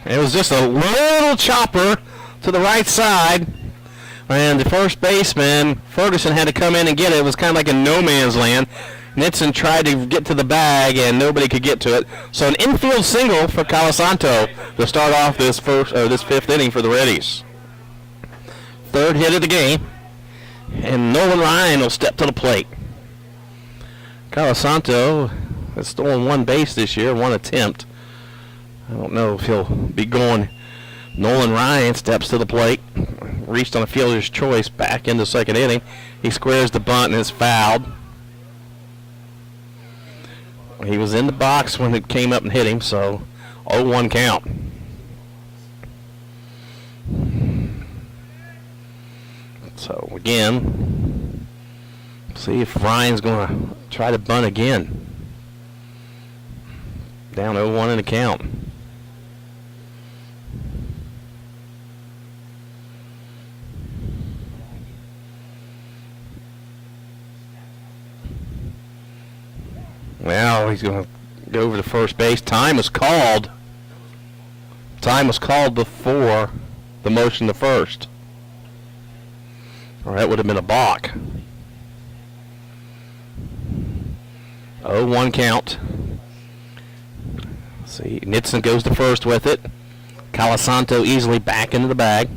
It was just a little chopper to the right side. And the first baseman, Ferguson, had to come in and get it. It was kind of like in no man's land. Nitson tried to get to the bag, and nobody could get to it. So an infield single for Calasanto to start off this 5th inning for the Reddies. 3rd hit of the game, and Nolan Ryan will step to the plate. Calasanto has stolen 1 base this year, 1 attempt. I don't know if he'll be going. Nolan Ryan steps to the plate, reached on a fielder's choice back in the 2nd inning. He squares the bunt and is fouled. He was in the box when it came up and hit him, so 0-1 count. So again, see if Ryan's going to try to bunt again. Down 0-1 in the count. Well, he's going to go over to first base. Time was called. Time was called before the motion to first. Or that would have been a balk. 0-1 count. See, Nitson goes to first with it. Calasanto easily back into the bag.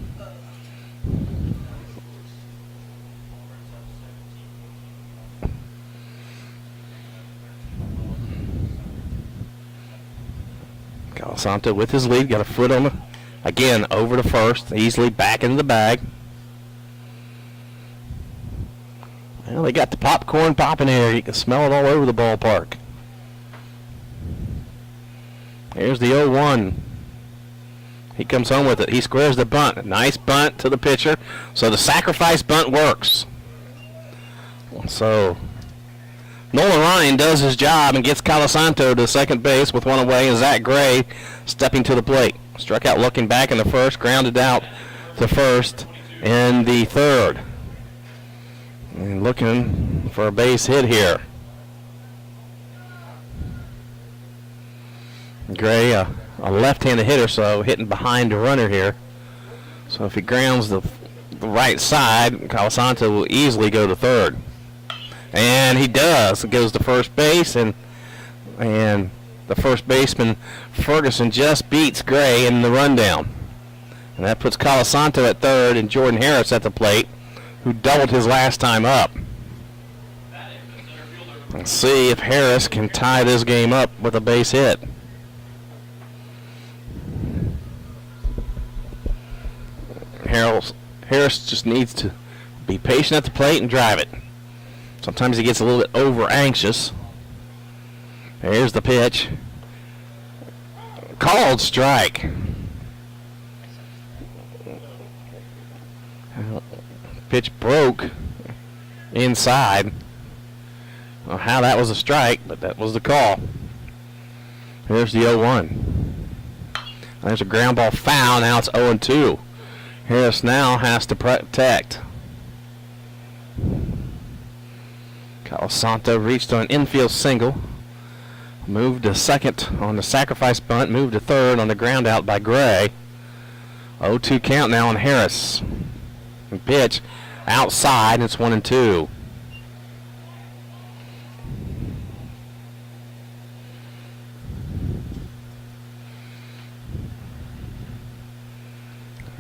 Calasanto with his lead, got a foot on the, again, over to first, easily back into the bag. Well, they got the popcorn popping here. You can smell it all over the ballpark. Here's the 0-1. He comes home with it. He squares the bunt. Nice bunt to the pitcher. So the sacrifice bunt works. So Nolan Ryan does his job and gets Calasanto to second base with one away, and Zach Gray stepping to the plate. Struck out looking back in the first, grounded out to first in the third. And looking for a base hit here. Gray, a left-handed hitter, so hitting behind the runner here. So if he grounds the right side, Calasanto will easily go to third. And he does. It goes to first base, and the first baseman, Ferguson, just beats Gray in the rundown. And that puts Calasanto at third and Jordan Harris at the plate, who doubled his last time up. Let's see if Harris can tie this game up with a base hit. Harris just needs to be patient at the plate and drive it. Sometimes he gets a little bit over anxious. Here's the pitch. Called strike. Pitch broke inside. I don't know how that was a strike, but that was the call. Here's the 0-1. There's a ground ball foul. Now it's 0-2. Harris now has to protect. Calasanto reached on an infield single. Moved to second on the sacrifice bunt. Moved to third on the ground out by Gray. 0-2 count now on Harris. And pitch outside. It's 1-2.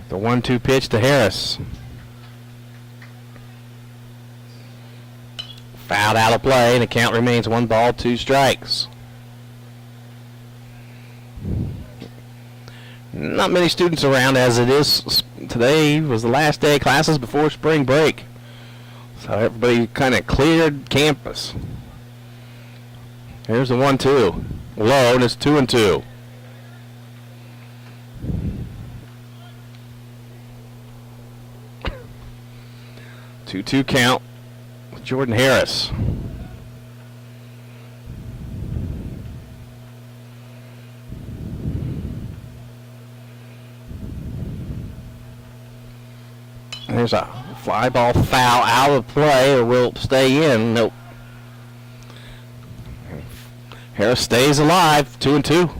The 1-2 pitch to Harris. Fouled out of play, and the count remains 1-2 strikes. Not many students around as it is. Today was the last day of classes before spring break. So everybody kind of cleared campus. Here's the 1-2. Low, and it's 2-2. 2-2 count with Jordan Harris. There's a fly ball foul out of play, or will it stay in? Nope. Harris stays alive, 2-2.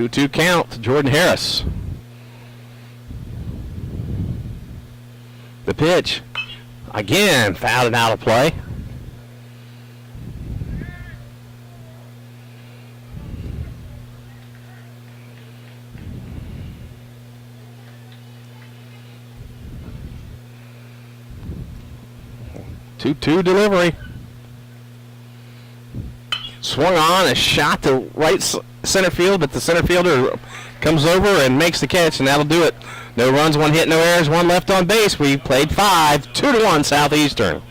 Two count to Jordan Harris. The pitch, again, fouled and out of play. Two delivery. Swung on, a shot to right center field, but the center fielder comes over and makes the catch, and that'll do it. No runs, one hit, no errors, one left on base. We played 5, 2-1 Southeastern.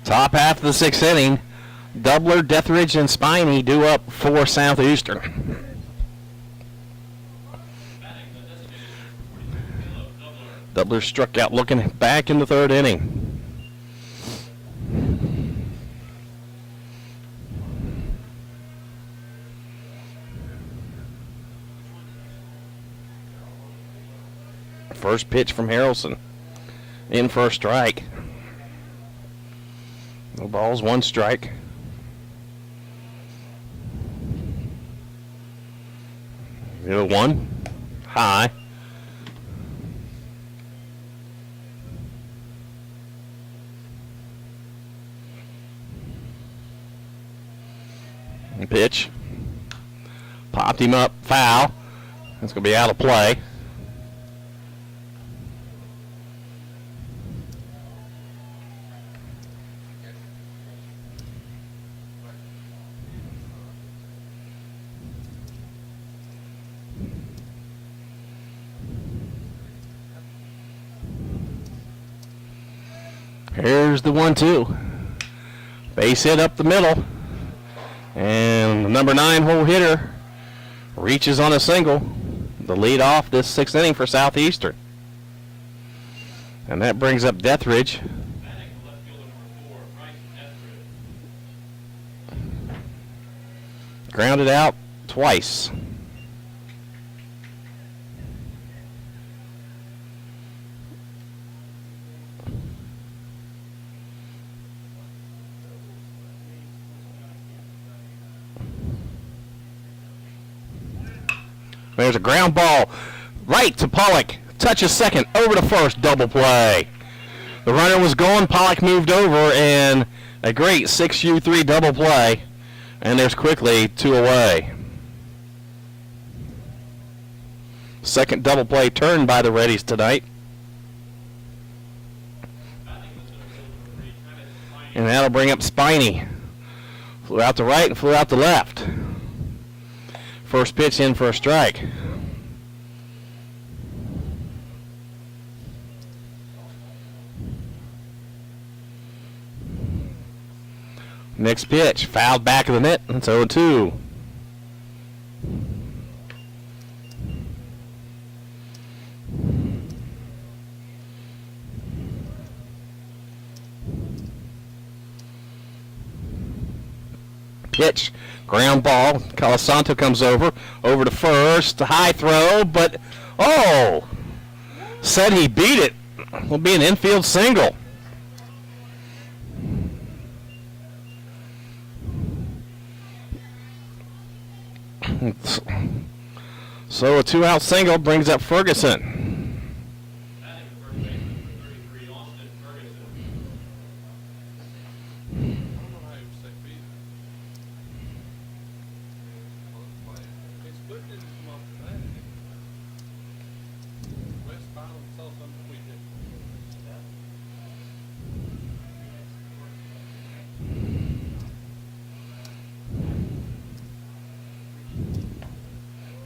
Top half of the sixth inning, Doubler, Deathridge, and Spiney due up for Southeastern. Doubler struck out looking back in the third inning. First pitch from Harrelson. In for a strike. No balls, one strike. The one. High. Pitch. Popped him up. Foul. It's going to be out of play. Here's the 1-2. Base hit up the middle. And the number 9 hole hitter reaches on a single. The lead off this sixth inning for Southeastern. And that brings up Deathridge. Grounded out twice. There's a ground ball right to Pollock. Touches second, over to first, double play. The runner was gone, Pollock moved over, and a great 6U3 double play. And there's quickly 2 away. Second double play turn by the Reddies tonight. And that'll bring up Spiney. Flew out to right and flew out to left. First pitch in for a strike. Next pitch, fouled back of the net. It's 0-2. Pitch, ground ball. Colasanto comes over to first. High throw, but said he beat it. Will be an infield single. So a 2-out single brings up Ferguson.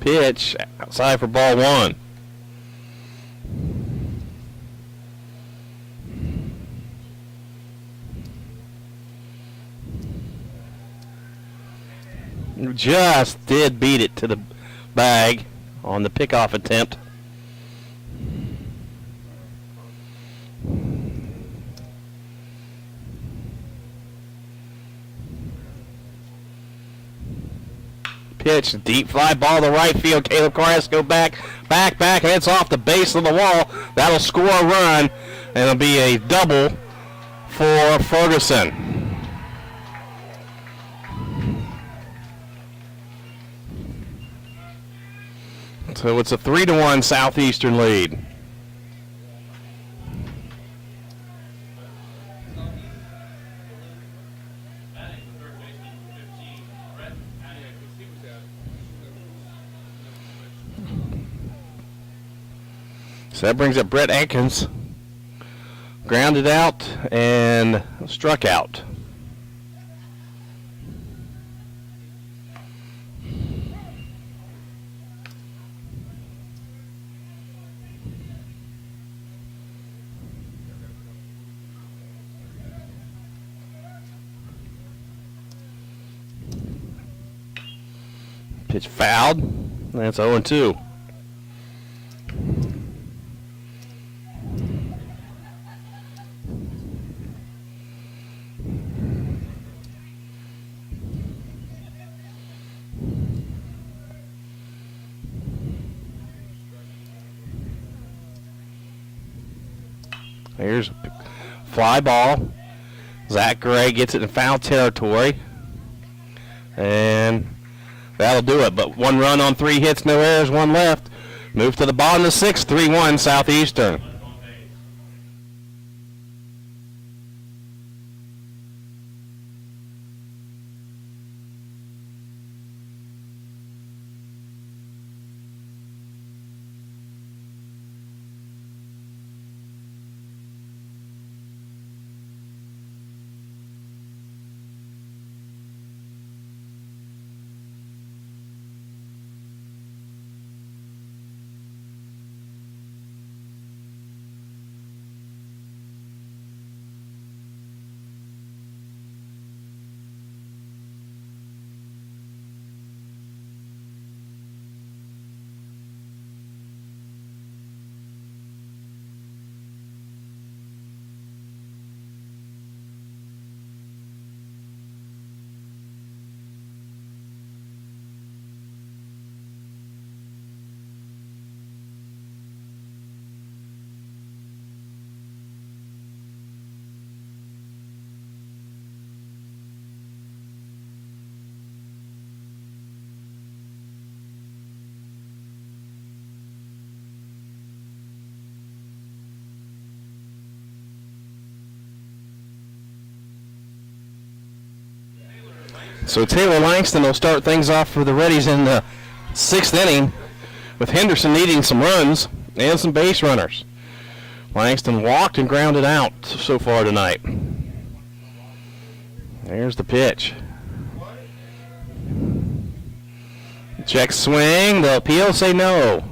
Pitch outside for ball 1. Just did beat it to the bag on the pickoff attempt. Pitch, deep fly ball to right field. Caleb Carrasco back, and it's off the base of the wall. That'll score a run, and it'll be a double for Ferguson. So it's a 3-1 Southeastern lead. So that brings up Brett Atkins. Grounded out and struck out. Pitch fouled. That's 0-2. Here's a fly ball. Zach Gray gets it in foul territory. And that'll do it. But 1 run on 3 hits, no errors, 1 left. Move to the bottom of the 6th, 3-1 Southeastern. So Taylor Langston will start things off for the Reddies in the 6th inning, with Henderson needing some runs and some base runners. Langston walked and grounded out so far tonight. There's the pitch. Check swing. The appeal say no.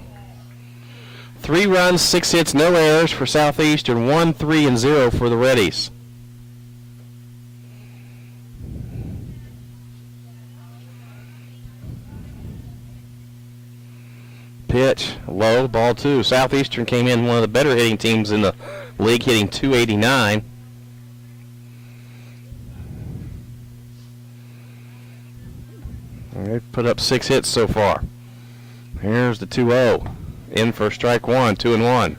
3 runs, 6 hits, no errors for Southeastern. 1-3-0 for the Reddies. Pitch, low, ball 2. Southeastern came in one of the better hitting teams in the league, hitting .289. They've put up 6 hits so far. Here's the 2-0. In for strike 1, 2-1.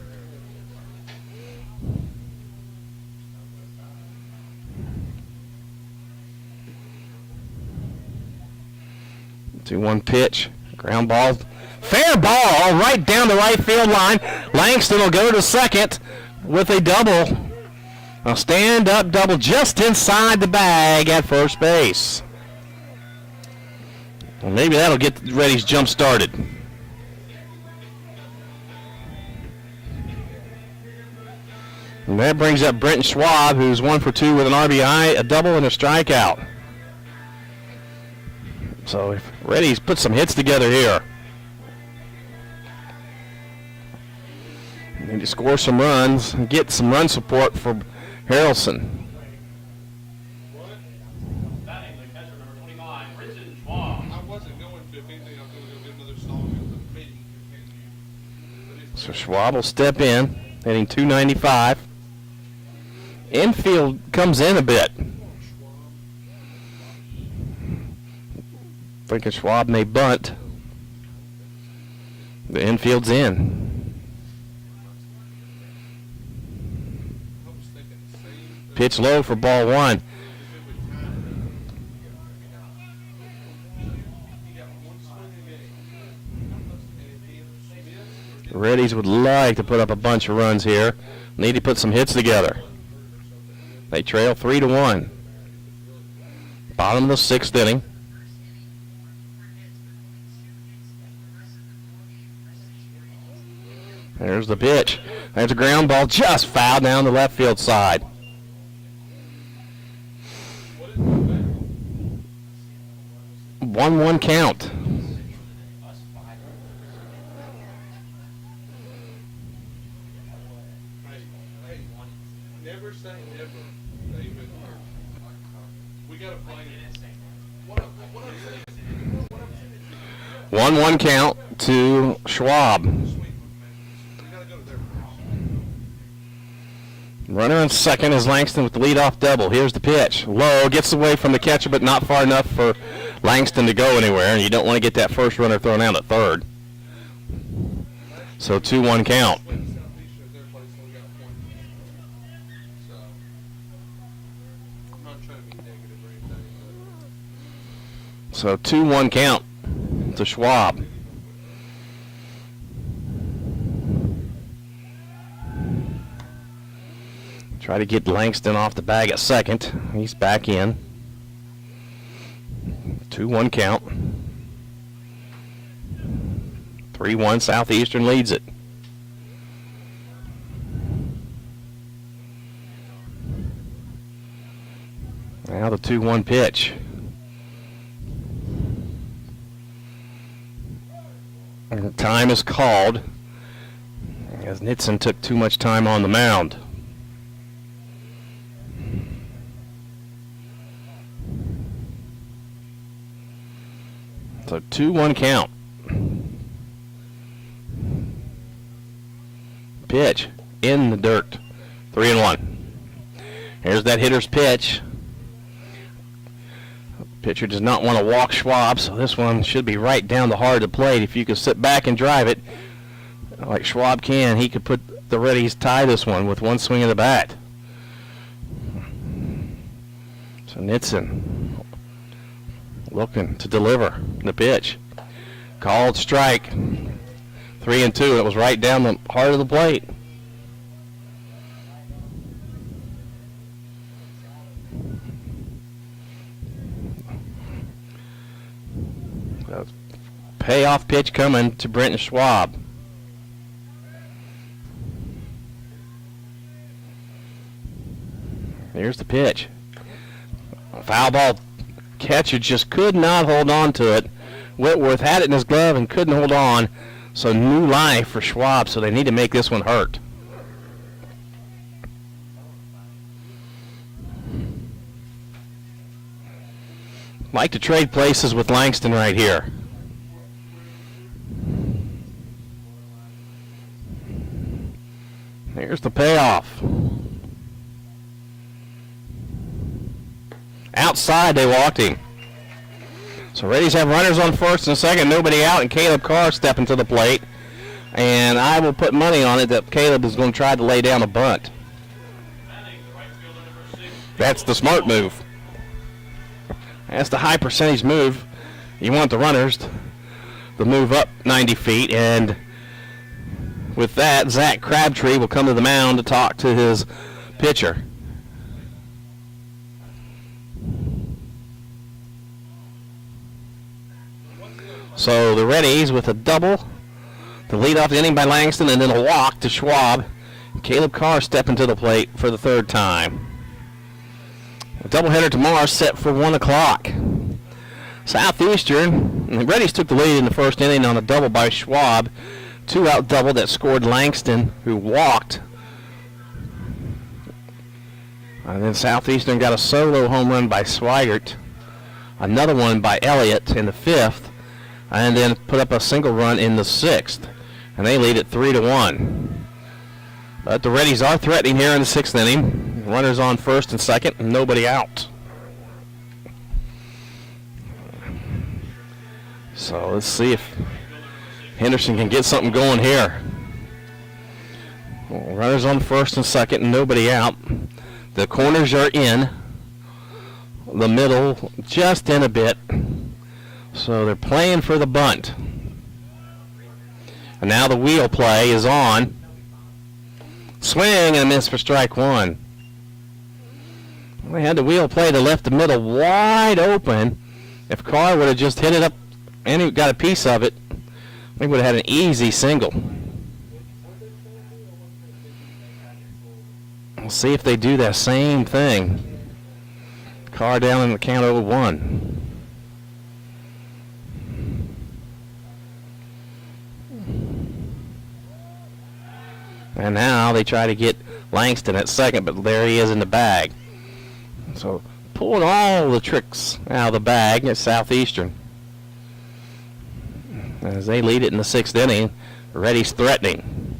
Two one pitch, ground ball. Fair ball right down the right field line. Langston will go to second with a double. A stand-up double just inside the bag at first base. Well, maybe that'll get the Reddies jump started. And that brings up Brenton Schwab, who's 1 for 2 with an RBI, a double, and a strikeout. So if Reddies put some hits together here, need to score some runs and get some run support for Harrelson. So Schwab will step in, hitting .295. Infield comes in a bit. Thinking Schwab may bunt. The infield's in. Pitch low for ball 1. The Reddies would like to put up a bunch of runs here. Need to put some hits together. They trail 3-1. Bottom of the 6th inning. There's the pitch. There's a ground ball just fouled down the left field side. One count. Never say never, David. We got to play. 1-1 count to Schwab. Runner on second is Langston with the leadoff double. Here's the pitch. Low, gets away from the catcher, but not far enough for Langston to go anywhere, and you don't want to get that first runner thrown out at third. So 2-1 count. So 2-1 count to Schwab. Try to get Langston off the bag at second. He's back in. 2-1 count. 3-1 Southeastern leads it. Now the 2-1 pitch. Time is called as Nitson took too much time on the mound. So 2-1 count. Pitch in the dirt. 3-1. Here's that hitter's pitch. Pitcher does not want to walk Schwab, so this one should be right down the heart of the plate. If you could sit back and drive it like Schwab can, he could put the Reddies tie this one with one swing of the bat. So Nitson looking to deliver the pitch. Called strike. 3-2. It was right down the heart of the plate. Payoff pitch coming to Brenton Schwab. Here's the pitch. Foul ball. Catcher just could not hold on to it. Whitworth had it in his glove and couldn't hold on. So new life for Schwab, so they need to make this one hurt. Like to trade places with Langston right here. Here's the payoff. Outside, they walked him. So Reddies have runners on first and second, nobody out, and Caleb Carr stepping to the plate. And I will put money on it that Caleb is going to try to lay down a bunt. That's the smart move. That's the high percentage move. You want the runners to move up 90 feet, and with that, Zach Crabtree will come to the mound to talk to his pitcher. So the Reddies with a double to lead off the inning by Langston, and then a walk to Schwab. Caleb Carr stepping to the plate for the third time. A doubleheader tomorrow set for 1 o'clock. Southeastern, the Reddies took the lead in the first inning on a double by Schwab. 2-out double that scored Langston, who walked. And then Southeastern got a solo home run by Swigert. Another one by Elliott in the 5th. And then put up a single run in the 6th. And they lead it 3-1. But the Reddies are threatening here in the 6th inning. Runners on first and second, and nobody out. So let's see if Henderson can get something going here. Well, runners on first and second, and nobody out. The corners are in. The middle just in a bit. So they're playing for the bunt. And now the wheel play is on. Swing and a miss for strike one. They had the wheel play to left the middle wide open. If Carr would have just hit it up and he got a piece of it, they would have had an easy single. We'll see if they do that same thing. Carr down in the count 0-1. And now they try to get Langston at second, but there he is in the bag. So pulling all the tricks out of the bag at Southeastern. as they lead it in the 6th inning. Reddies threatening.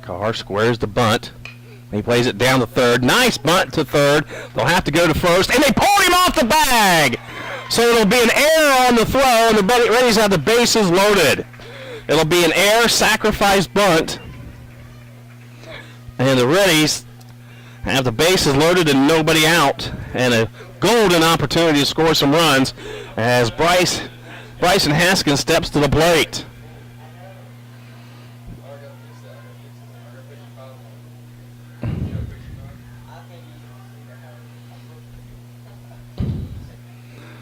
Carr squares the bunt. He plays it down to third. Nice bunt to third. They'll have to go to first, and they pulled him off the bag. So it'll be an error on the throw, and the Reddies have the bases loaded. It'll be an error sacrifice bunt, and the Reddies have the bases loaded and nobody out, and a golden opportunity to score some runs as Bryson Haskins steps to the plate.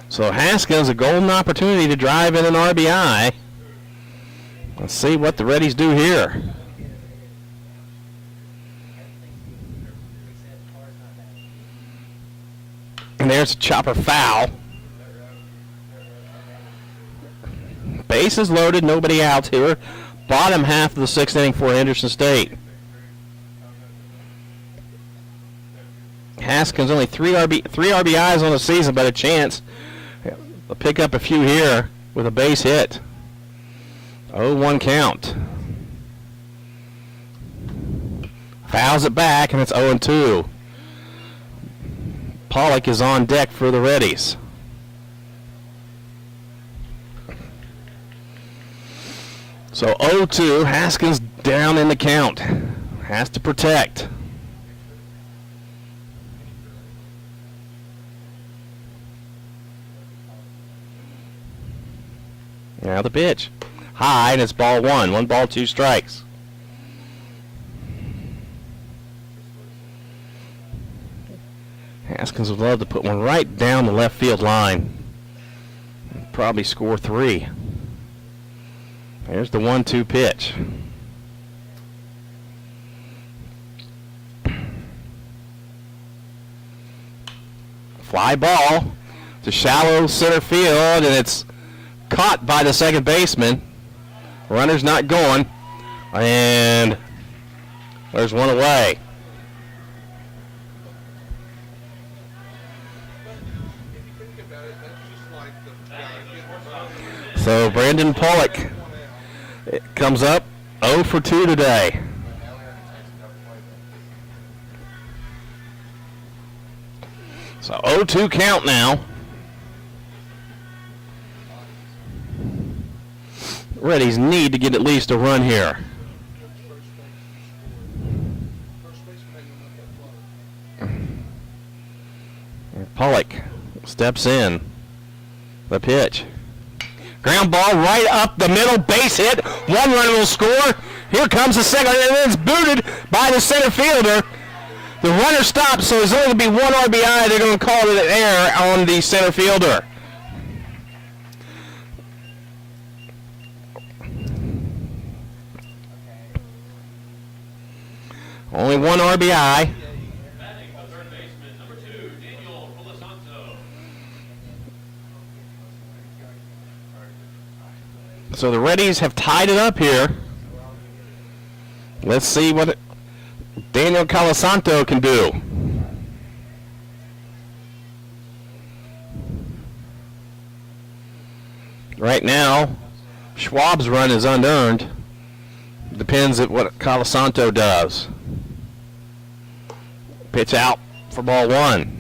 So Haskins, a golden opportunity to drive in an RBI. Let's see what the Reddies do here. And there's a chopper foul. Bases loaded, nobody out here. Bottom half of the 6th inning for Henderson State. Haskins only three RBIs on the season, but a chance. They'll pick up a few here with a base hit. 0-1 count. Fouls it back, and it's 0-2. Pollock is on deck for the Reddies. So 0-2, Haskins down in the count. Has to protect. Now the pitch. High, and it's ball 1. 1 ball, 2 strikes. Haskins would love to put one right down the left field line. Probably score 3. There's the 1-2 pitch. Fly ball to shallow center field, and it's caught by the second baseman. Runner's not going, and there's one away. So Brandon Pollock comes up 0 for 2 today. So 0-2 count now. Reddies need to get at least a run here. Pollock steps in. The pitch. Ground ball right up the middle, base hit. One runner will score. Here comes the second, and then it's booted by the center fielder. The runner stops, so there's only going to be 1 RBI. They're going to call it an error on the center fielder. Only 1 RBI. So the Reddies have tied it up here. Let's see what Daniel Colasanto can do. Right now, Schwab's run is unearned. Depends at what Colasanto does. Pitch out for ball 1.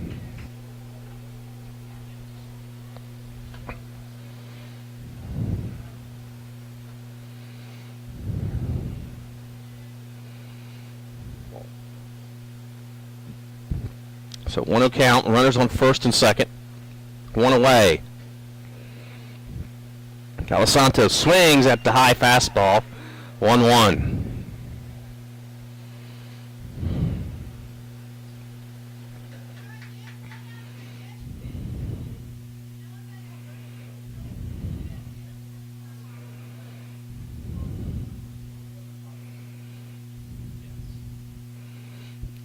So 1-0 count, runners on first and second. 1 away. Colasanto swings at the high fastball. 1-1.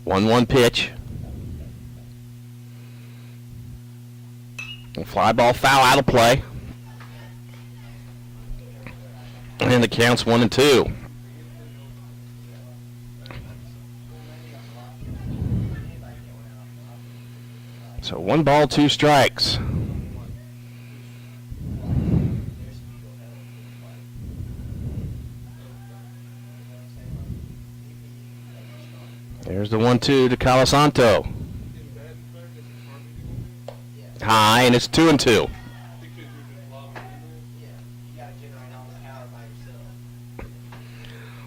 One pitch. Fly ball foul out of play. And the count's 1-2. So 1 ball, 2 strikes. There's the 1-2 to Calasanto. High, and it's 2-2.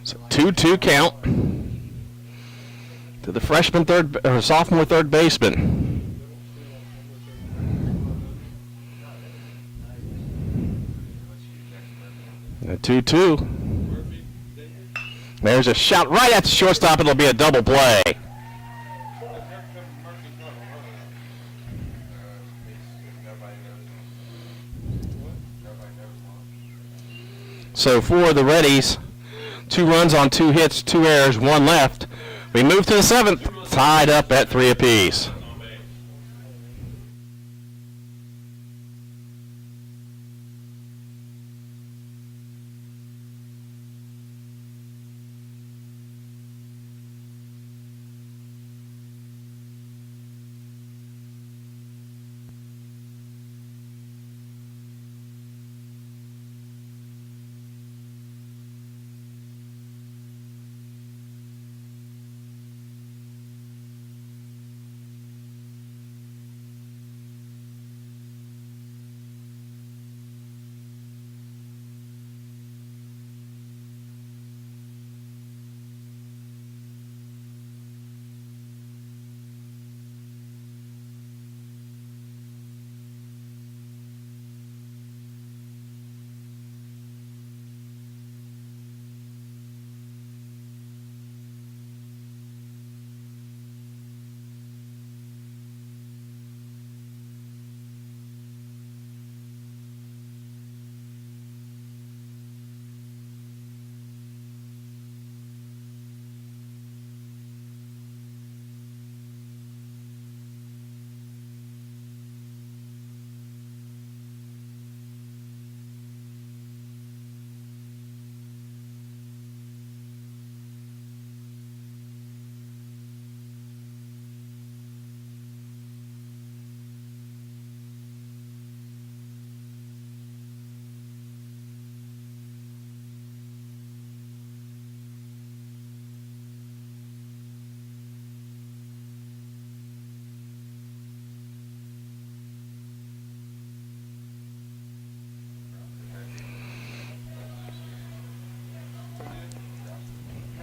So 2-2 count to the freshman sophomore third baseman. A 2-2. There's a shot right at the shortstop. It'll be a double play. So for the Reddies, 2 runs on 2 hits, 2 errors, 1 left. We move to the 7th, tied up at 3 apiece.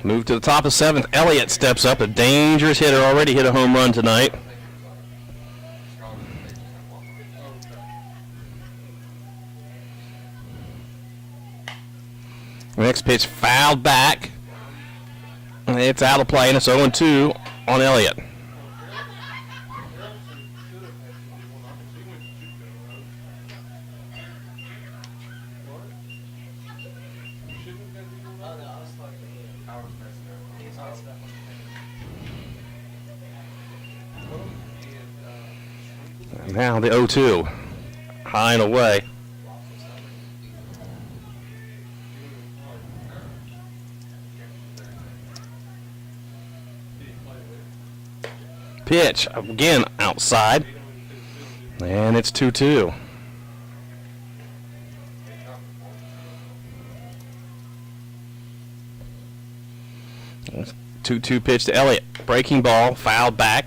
Move to the top of 7th. Elliott steps up, a dangerous hitter, already hit a home run tonight. Next pitch fouled back. It's out of play, and it's 0-2 on Elliott. And now the 0-2, high and away. Pitch, again outside, and it's 2-2. 2-2 pitch to Elliott. Breaking ball, fouled back.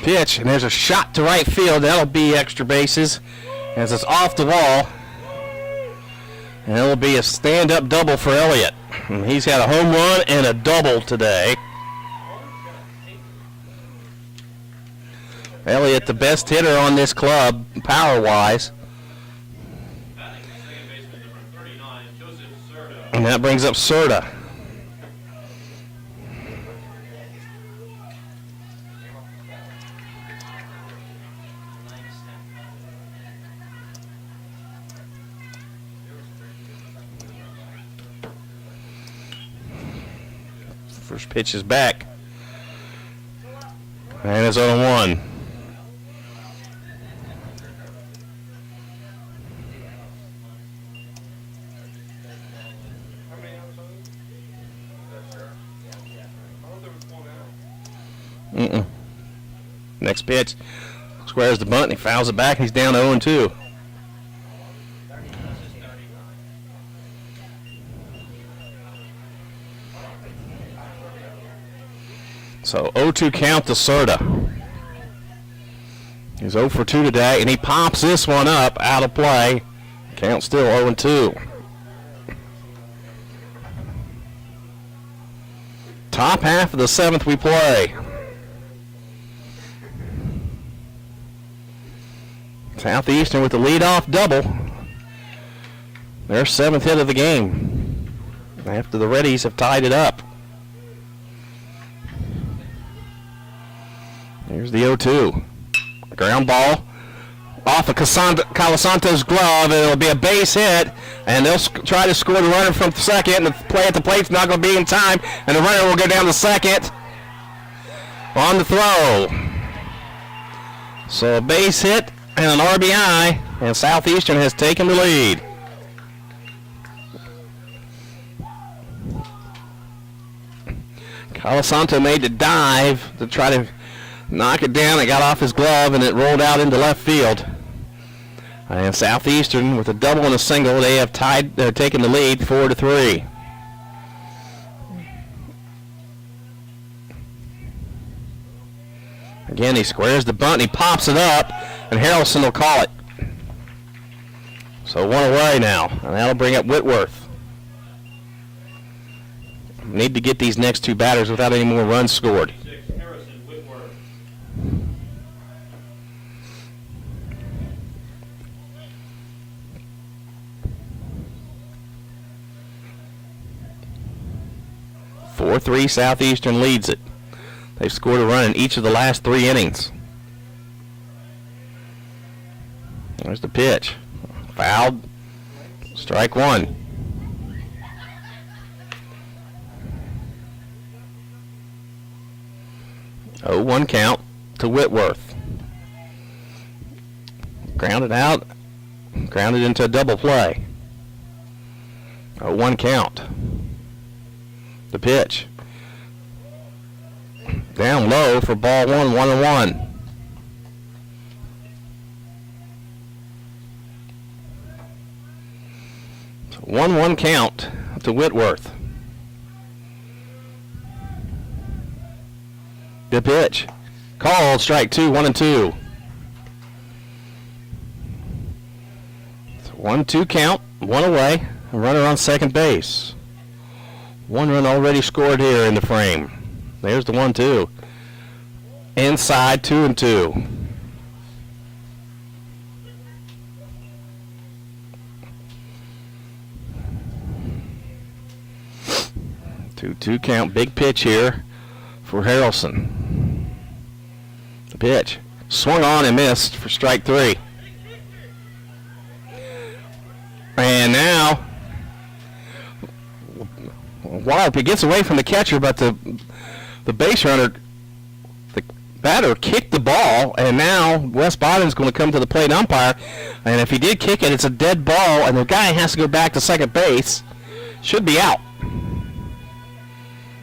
Pitch, and there's a shot to right field. That'll be extra bases as it's off the wall. And it'll be a stand-up double for Elliott. And he's had a home run and a double today. Elliott, the best hitter on this club, power-wise. And that brings up Serta. First pitch is back. And it's 0-1. Next pitch. Squares the bunt and he fouls it back and he's down 0-2. So 0-2 count to Serta. He's 0 for 2 today, and he pops this one up out of play. Count still 0-2. Top half of the 7th we play. Southeastern with the leadoff double. Their 7th hit of the game after the Reddies have tied it up. Here's the 0-2. Ground ball off of Calasanto's glove. It'll be a base hit, and they'll try to score the runner from second. And the play at the plate's not going to be in time, and the runner will go down to second on the throw. So a base hit and an RBI, and Southeastern has taken the lead. Calasanto made the dive to try to knock it down. It got off his glove and it rolled out into left field. And Southeastern with a double and a single, they have taken the lead 4-3. Again, he squares the bunt, he pops it up, and Harrelson will call it. So one away now, and that'll bring up Whitworth. Need to get these next two batters without any more runs scored. 4-3, Southeastern leads it. They've scored a run in each of the last 3 innings. There's the pitch. Fouled. Strike 1. Oh, 1 count to Whitworth. Grounded out. Grounded into a double play. Oh, 1 count. The pitch. Down low for ball 1, 1-1. So 1-1 count to Whitworth. The pitch. Called, strike 2, 1-2. It's a 1-2 count, 1 away, a runner on second base. 1 run already scored here in the frame. There's the 1-2. Inside 2-2. 2-2 count. Big pitch here for Harrelson. The pitch. Swung on and missed for strike 3. And now Wallop, he gets away from the catcher, but the base runner, the batter, kicked the ball, and now Wes Biden's going to come to the plate umpire, and if he did kick it, it's a dead ball, and the guy has to go back to second base. Should be out.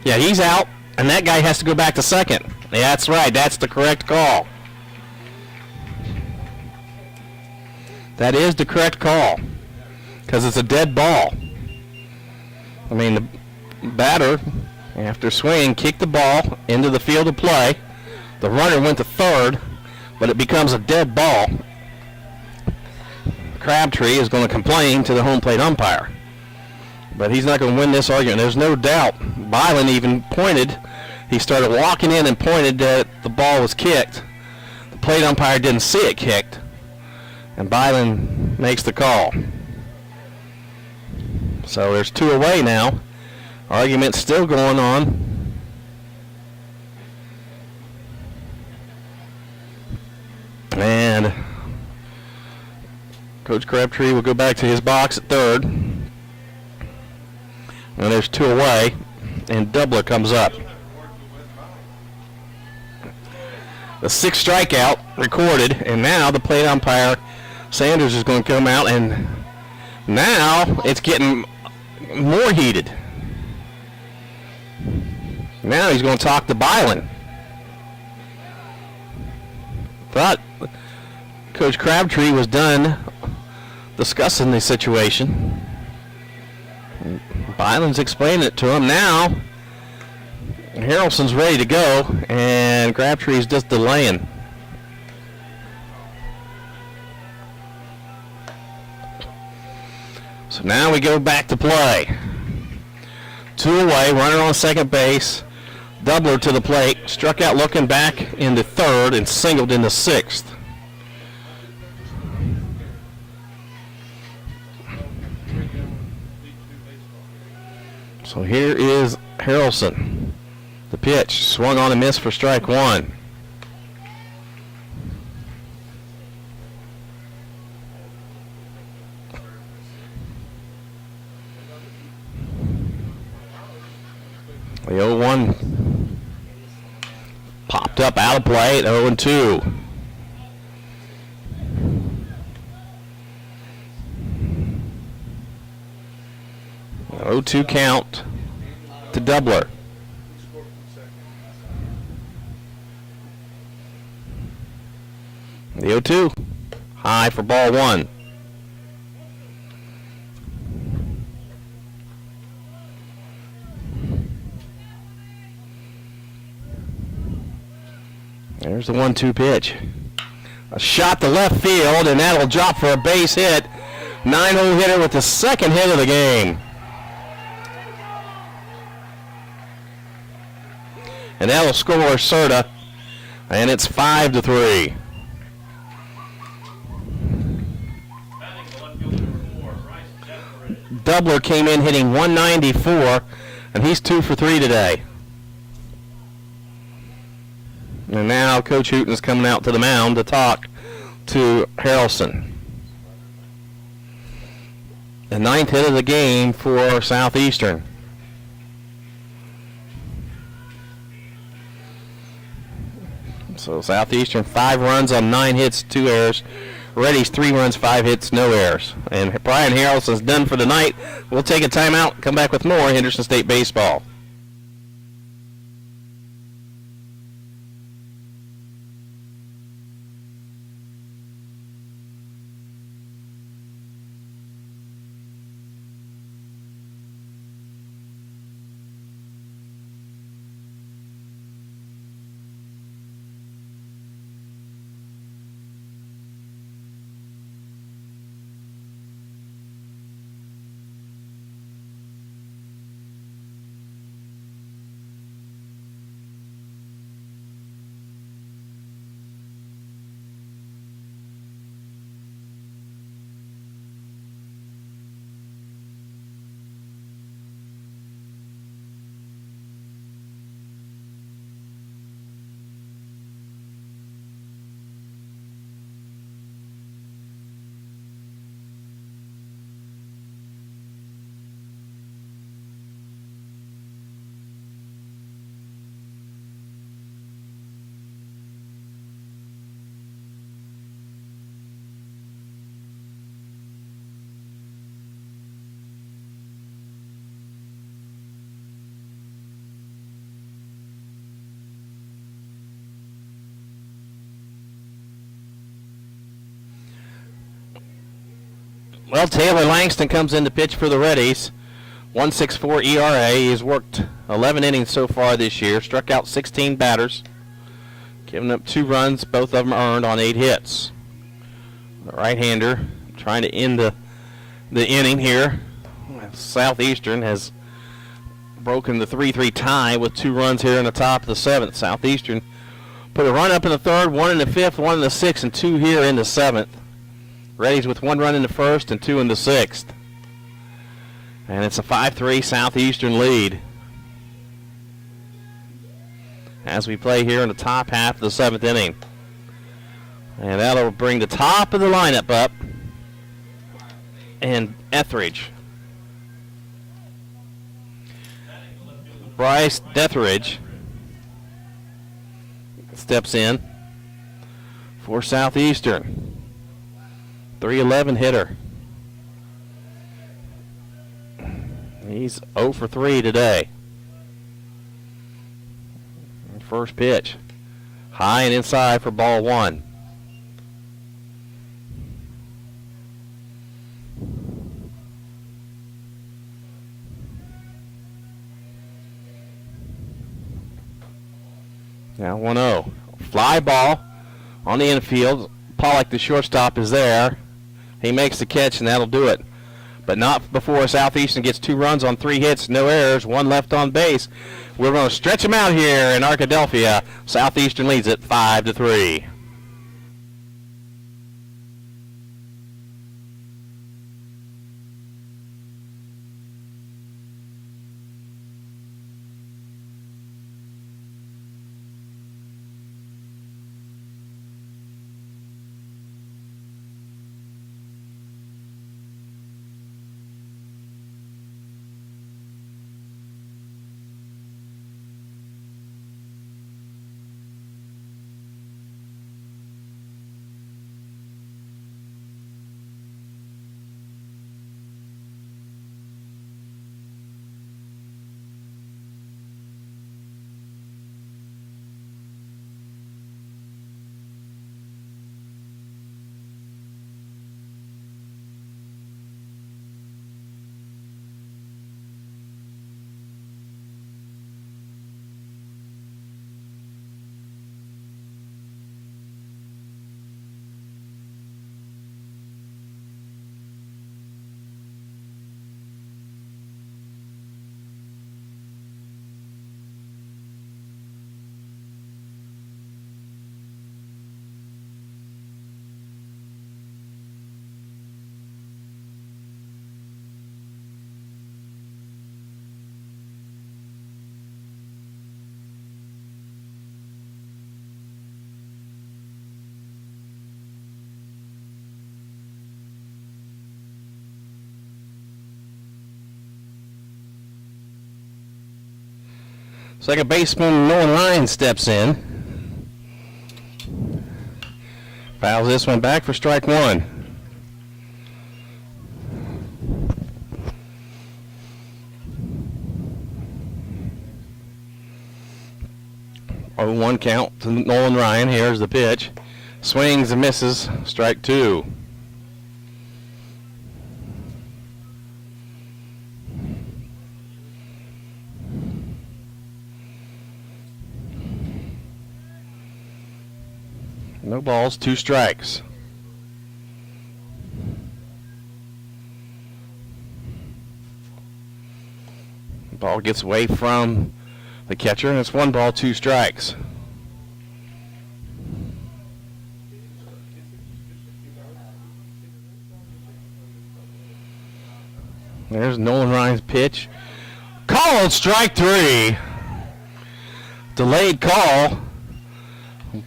Yeah, he's out, and that guy has to go back to second. Yeah, that's right. That's the correct call. That is the correct call, because it's a dead ball. I mean, the batter, after swinging, kicked the ball into the field of play. The runner went to third, but it becomes a dead ball. Crabtree is going to complain to the home plate umpire, but he's not going to win this argument. There's no doubt. Byland even pointed. He started walking in and pointed that the ball was kicked. The plate umpire didn't see it kicked, and Byland makes the call. So there's 2 away now. Argument still going on. And Coach Crabtree will go back to his box at third. And there's 2 away, and Doubler comes up. The 6th strikeout recorded, and now the plate umpire Sanders is going to come out, and now it's getting more heated. Now he's going to talk to Byland. Thought Coach Crabtree was done discussing the situation. Byland's explaining it to him now. Harrelson's ready to go, and Crabtree's just delaying. So now we go back to play. 2 away, runner on second base. Doubler to the plate, struck out looking back into third and singled into sixth. So here is Harrelson. The pitch, swung on and missed for strike one. The 0-1 popped up out of play, 0-2. Oh, 2 count to Doubler. The 0-2, high for ball one. There's the 1-2 pitch. A shot to left field, and that'll drop for a base hit. 9-hole hitter with the second hit of the game. And that'll score Serta, and it's 5-3. Doubler came in hitting 194, and he's 2 for 3 today. And now Coach Hooten's coming out to the mound to talk to Harrelson. The 9th hit of the game for Southeastern. So Southeastern 5 runs on 9 hits, 2 errors. Reddies 3 runs, 5 hits, no errors. And Brian Harrelson's done for the night. We'll take a timeout, come back with more Henderson State baseball. Well, Taylor Langston comes in to pitch for the Reddies. 1.64 ERA. He's worked 11 innings so far this year. Struck out 16 batters. Giving up 2 runs, both of them earned on 8 hits. The right-hander trying to end the inning here. Southeastern has broken the 3-3 tie with 2 runs here in the top of the 7th. Southeastern put a run up in the 3rd, 1 in the 5th, 1 in the 6th, and 2 here in the 7th. Reddies with 1 run in the 1st and 2 in the 6th. And it's a 5-3 Southeastern lead as we play here in the top half of the 7th inning. And that'll bring the top of the lineup up. And Etheridge. Bryce Detheridge steps in for Southeastern. 311 hitter. He's 0 for 3 today. First pitch. High and inside for ball 1. Now 1-0. Fly ball on the infield. Pollock, the shortstop, is there. He makes the catch, and that'll do it. But not before Southeastern gets 2 runs on 3 hits, no errors, 1 left on base. We're going to stretch them out here in Arkadelphia. Southeastern leads it 5-3. Second baseman Nolan Ryan steps in. Fouls this one back for strike 1. Oh, 1 count to Nolan Ryan. Here's the pitch. Swings and misses. Strike 2. No balls, 2 strikes. Ball gets away from the catcher, and it's 1 ball, 2 strikes. There's Nolan Ryan's pitch. Called strike 3. Delayed call.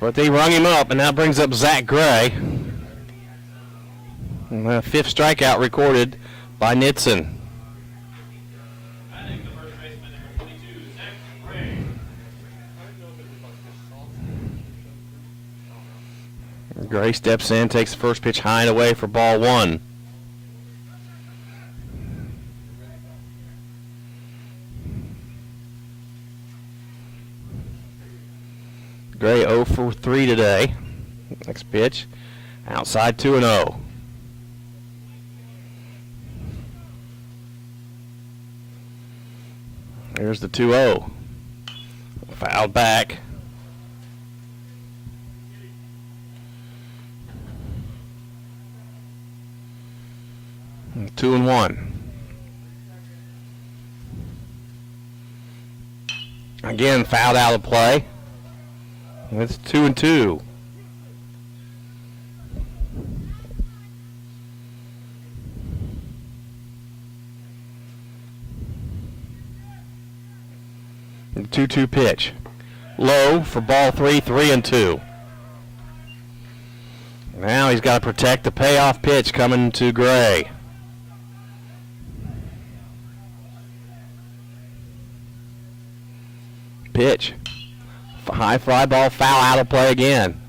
But they rung him up, and that brings up Zach Gray. And the 5th strikeout recorded by Nitson. Gray steps in, takes the first pitch high and away for ball 1. Gray 0 for 3 today. Next pitch, outside 2-0. Here's the 2-0. Fouled back. And 2-1. Again, fouled out of play. It's 2-2. The 2-2 pitch. Low for ball 3, 3-2. Now he's got to protect the payoff pitch coming to Gray. Pitch. High fly ball, foul out of play again.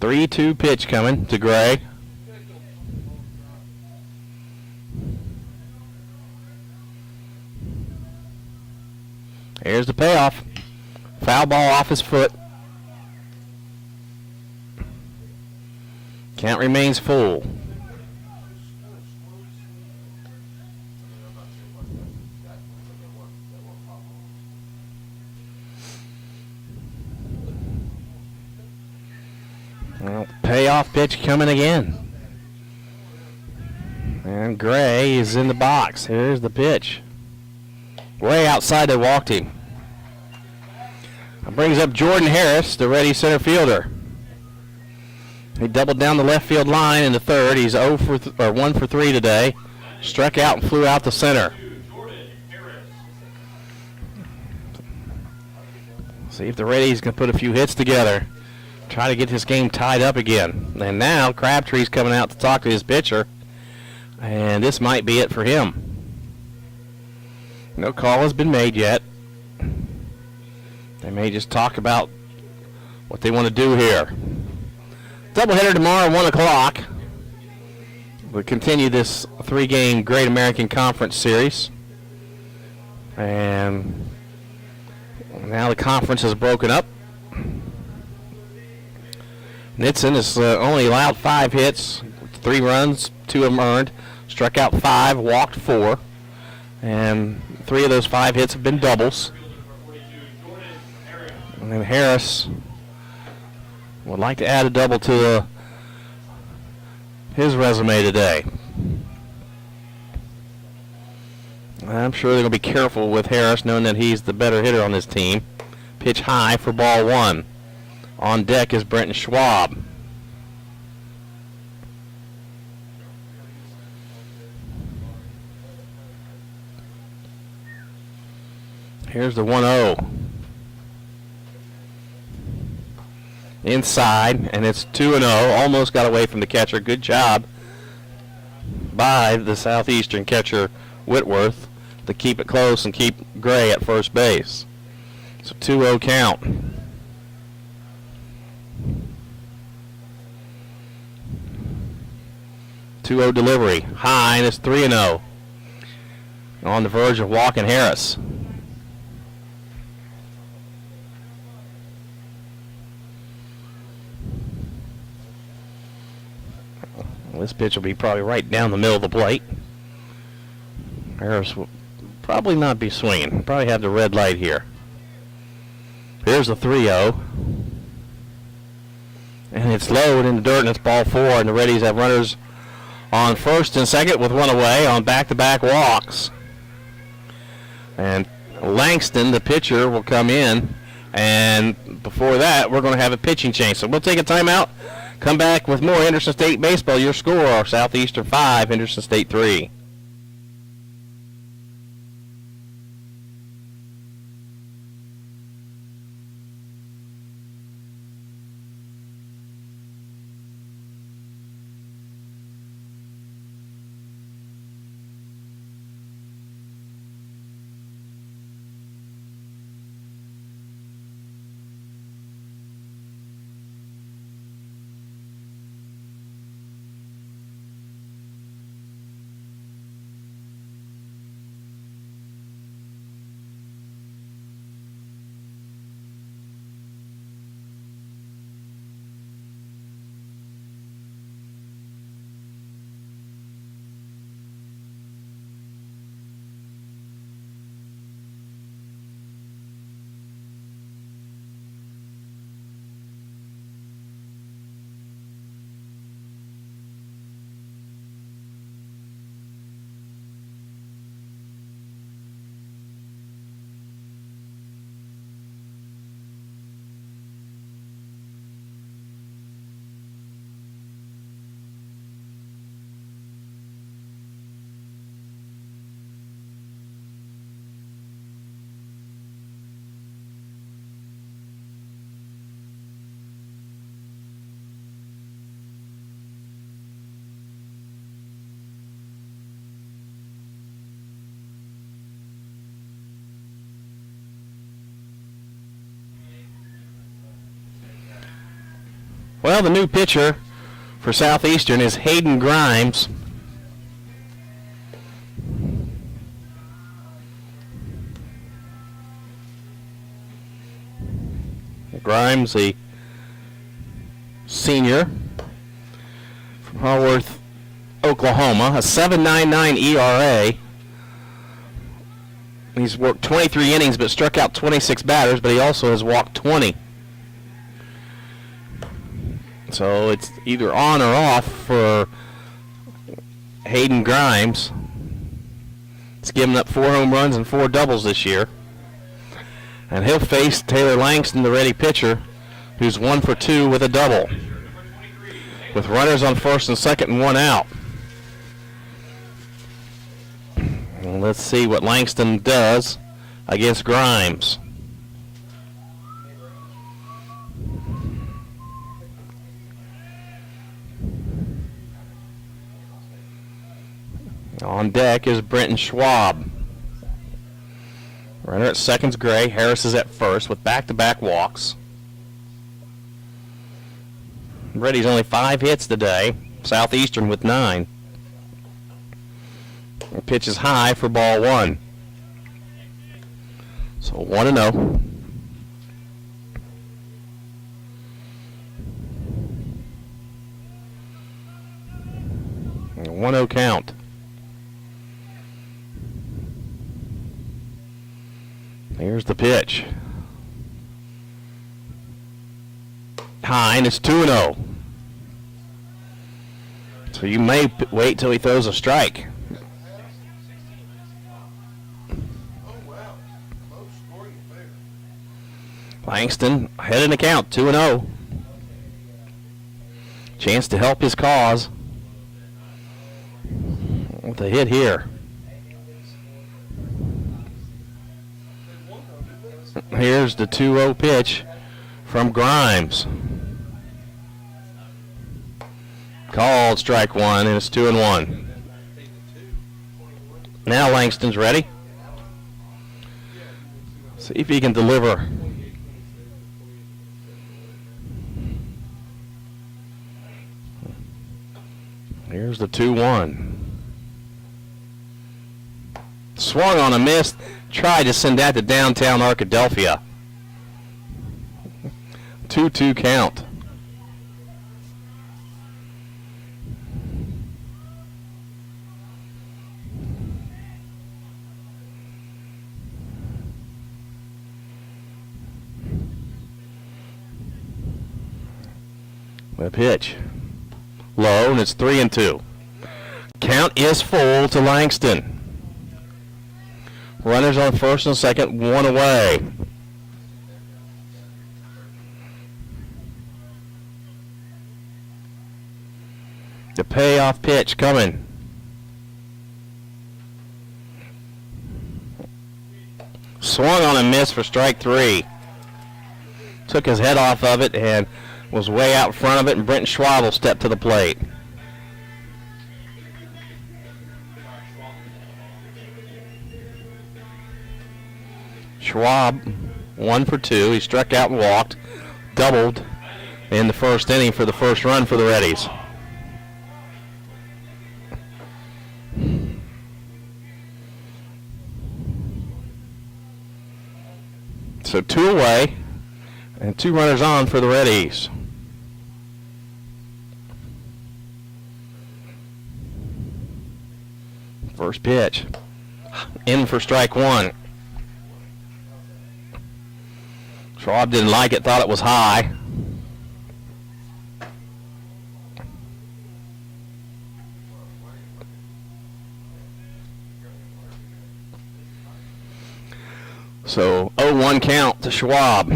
Three-two pitch coming to Gray. Here's the payoff. Foul ball off his foot. Count remains full. Well, payoff pitch coming again. And Gray is in the box. Here's the pitch. Way outside, they walked him. That brings up Jordan Harris, the Reddies center fielder. He doubled down the left field line in the third. He's 1 for 3 today. Struck out and flew out the center. See if the Reddies can put a few hits together. Try to get this game tied up again. And now Crabtree's coming out to talk to his pitcher. And this might be it for him. No call has been made yet. They may just talk about what they want to do here. Doubleheader tomorrow, 1 o'clock. We'll continue this 3-game Great American Conference series. And now the conference is broken up. Nitson has only allowed 5 hits, 3 runs, 2 of them earned. Struck out 5, walked 4. And 3 of those 5 hits have been doubles. And then Harris would like to add a double to his resume today. I'm sure they're going to be careful with Harris, knowing that he's the better hitter on this team. Pitch high for ball 1. On deck is Brenton Schwab. Here's the 1-0. Inside, and it's 2-0. Almost got away from the catcher. Good job by the Southeastern catcher, Whitworth, to keep it close and keep Gray at first base. So 2-0 count. Delivery. High, and it's 3-0. On the verge of walking Harris. This pitch will be probably right down the middle of the plate. Harris will probably not be swinging. Probably have the red light here. Here's the 3-0. And it's low and in the dirt, and it's ball 4, and the Reddies have runners on first and second with 1 away on back-to-back walks. And Langston, the pitcher, will come in, and before that, we're going to have a pitching change. So we'll take a timeout, come back with more Henderson State baseball. Your score, Southeastern 5, Henderson State 3. Well, the new pitcher for Southeastern is Hayden Grimes. Grimes, a senior, Harworth, Oklahoma, a 7.99 ERA. He's worked 23 innings but struck out 26 batters, but he also has walked 20. So it's either on or off for Hayden Grimes. He's given up 4 home runs and 4 doubles this year. And he'll face Taylor Langston, the ready pitcher, who's 1 for 2 with a double, with runners on first and second and 1 out. And let's see what Langston does against Grimes. On deck is Brenton Schwab. Runner at second's Gray. Harris is at first with back-to-back walks. Reddies only 5 hits today. Southeastern with 9. The pitch is high for ball 1. So 1-0. A 1-0 count. Here's the pitch. High, and it's 2-0. So you may wait till he throws a strike. Langston ahead in the count, 2-0. Chance to help his cause with a hit here. Here's the 2-0 pitch from Grimes. Called strike 1, and it's 2-1. Now Langston's ready. See if he can deliver. Here's the 2-1. Swung on a miss. Tried to send that to downtown Arkadelphia. 2-2 count. The pitch. Low, and it's 3-2. Count is full to Langston. Runners on first and second, 1 away. The payoff pitch coming. Swung on a miss for strike 3. Took his head off of it and was way out in front of it, and Brenton Schwab will step to the plate. Schwab, 1 for 2. He struck out and walked, doubled in the first inning for the first run for the Reddies. So 2 away and 2 runners on for the Reddies. First pitch, in for strike 1. Schwab didn't like it, thought it was high. So 0-1 count to Schwab.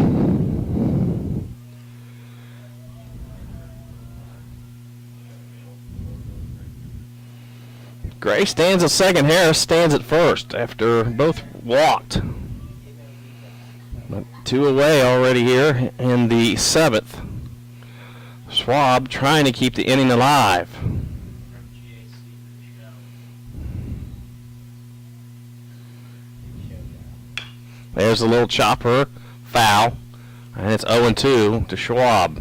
Gray stands at second. Harris stands at first after both walked. 2 away already here in the 7th. Schwab trying to keep the inning alive. There's a little chopper, foul, and it's 0-2 to Schwab.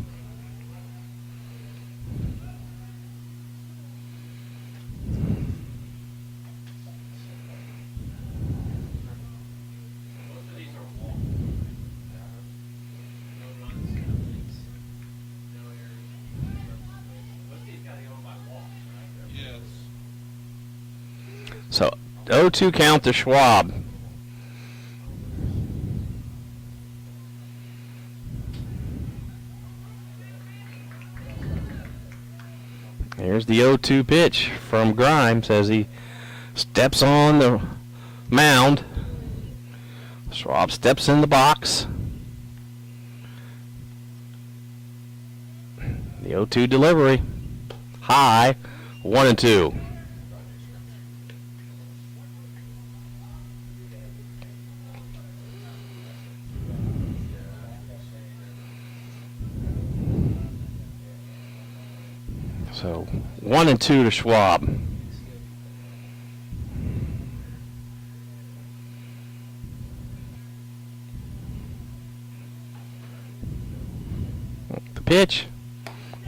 So 0-2 count to Schwab. Here's the 0-2 pitch from Grimes as he steps on the mound. Schwab steps in the box. The 0-2 delivery. High. 1-2. So 1-2 to Schwab. The pitch.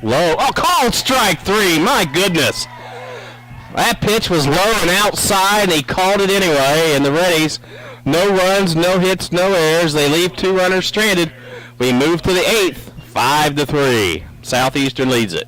Low. Oh, called strike 3. My goodness. That pitch was low and outside, and he called it anyway. And the Reddies, no runs, no hits, no errors. They leave 2 runners stranded. We move to the 8th, 5-3. Southeastern leads it.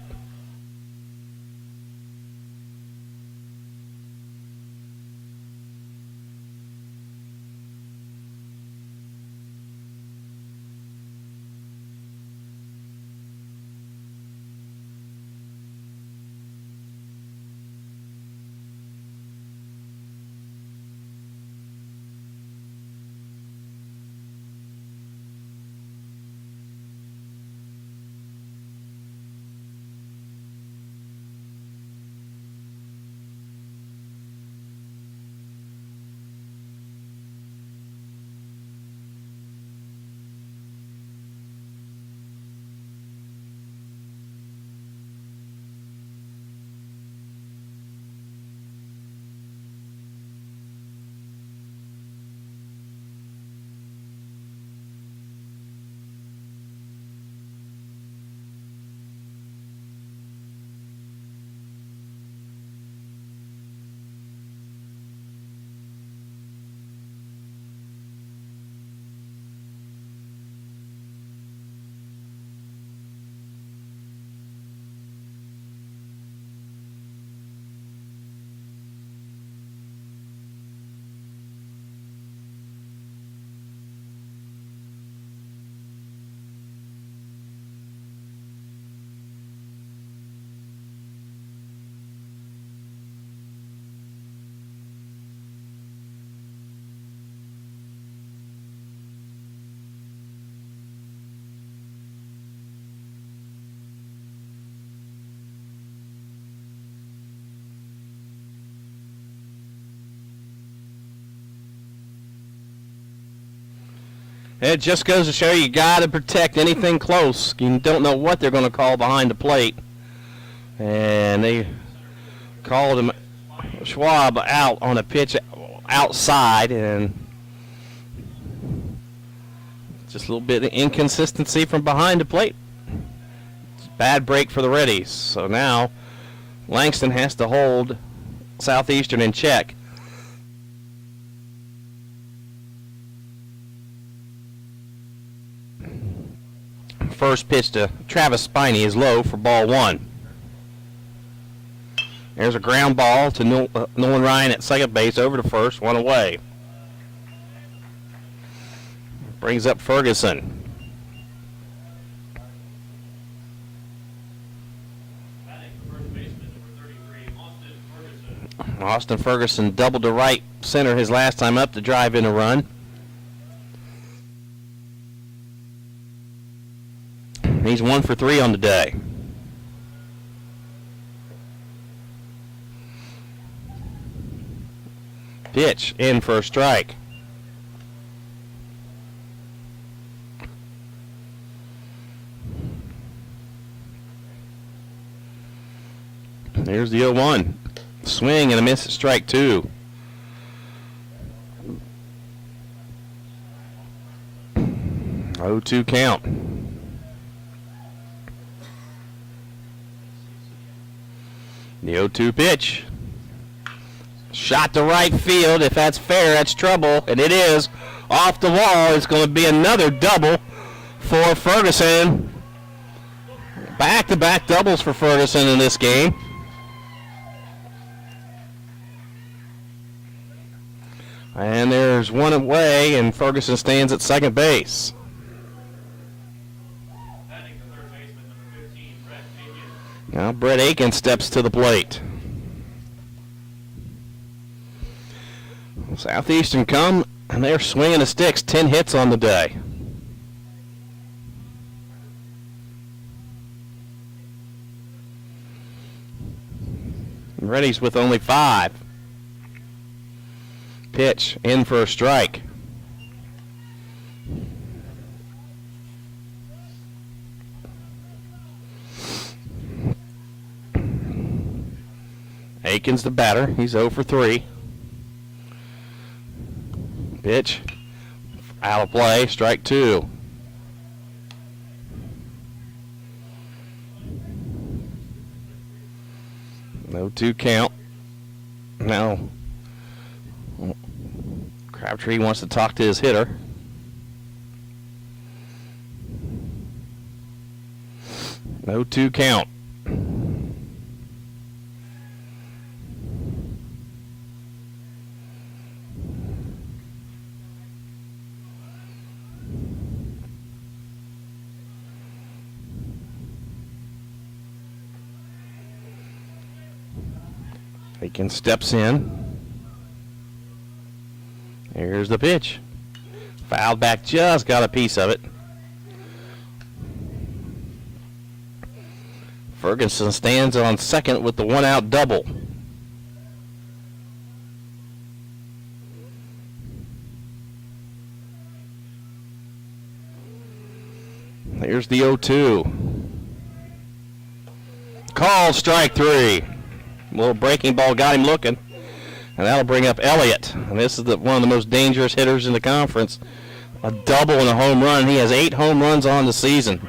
It just goes to show you got to protect anything close. You don't know what they're going to call behind the plate. And they called him Schwab out on a pitch outside, and just a little bit of inconsistency from behind the plate. Bad break for the Reddies. So now Langston has to hold Southeastern in check. First pitch to Travis Spiney is low for ball 1. There's a ground ball to Nolan Ryan at second base, over to first, 1 away. Brings up Ferguson. Austin Ferguson doubled to right center his last time up to drive in a run. He's 1 for 3 on the day. Pitch in for a strike. There's the 0-1. Swing and a miss at strike 2. Oh, 2 count. The 0-2 pitch. Shot to right field. If that's fair, that's trouble. And it is. Off the wall. It's going to be another double for Ferguson. Back-to-back doubles for Ferguson in this game. And there's one away, and Ferguson stands at second base. Now Brett Aiken steps to the plate. Southeastern come, and they're swinging the sticks. 10 hits on the day. Reddies with only 5. Pitch in for a strike. Aiken's the batter. He's 0 for 3. Pitch out of play. Strike 2. No 2 count. Now Crabtree wants to talk to his hitter. No 2 count. Aiken steps in. Here's the pitch. Fouled back, just got a piece of it. Ferguson stands on second with the 1-out double. Here's the 0-2. Call, strike 3. A little breaking ball got him looking, and that'll bring up Elliott. And this is one of the most dangerous hitters in the conference. A double and a home run. He has 8 home runs on the season.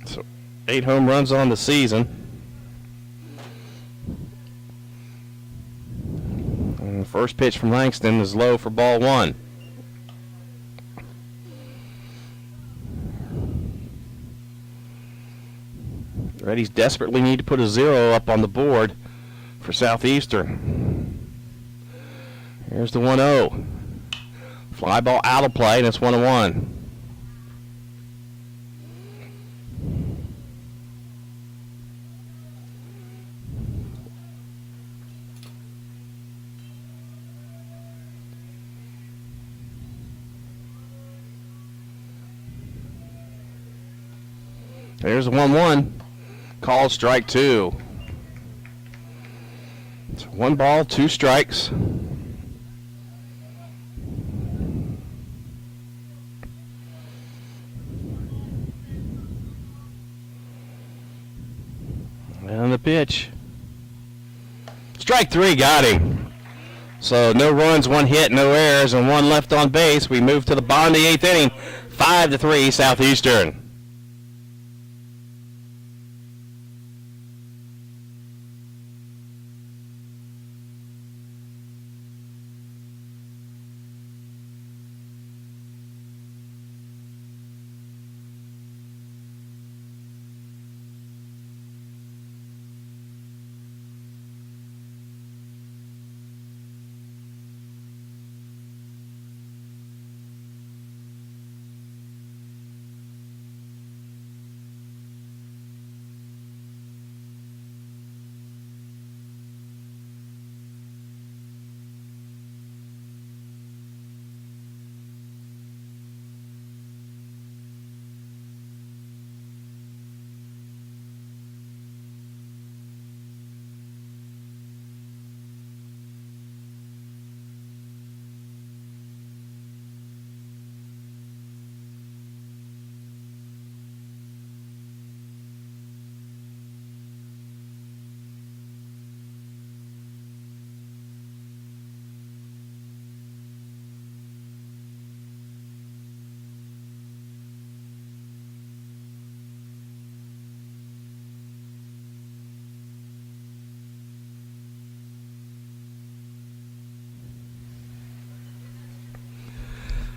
So 8 home runs on the season. And the first pitch from Langston is low for ball 1. Reddies desperately need to put a 0 up on the board for Southeastern. Here's the 1-0. Fly ball out of play, and it's 1-1. There's the 1-1. Call, strike 2. It's 1 ball, 2 strikes. And the pitch. Strike 3, got him. So no runs, 1 hit, no errors, and 1 left on base. We move to the bottom of the 8th inning. 5-3 Southeastern.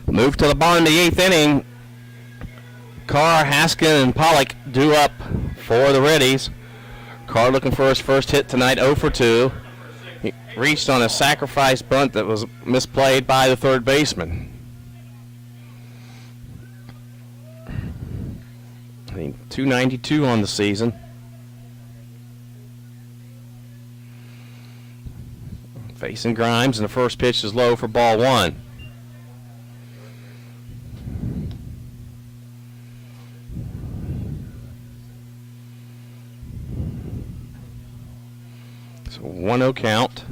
Move to the bottom of the 8th inning. Carr, Haskin, and Pollock due up for the Reddies. Carr looking for his first hit tonight, 0 for 2. He reached on a sacrifice bunt that was misplayed by the third baseman. I mean, 292 on the season. Facing Grimes, and the first pitch is low for ball 1. So 1-0 count.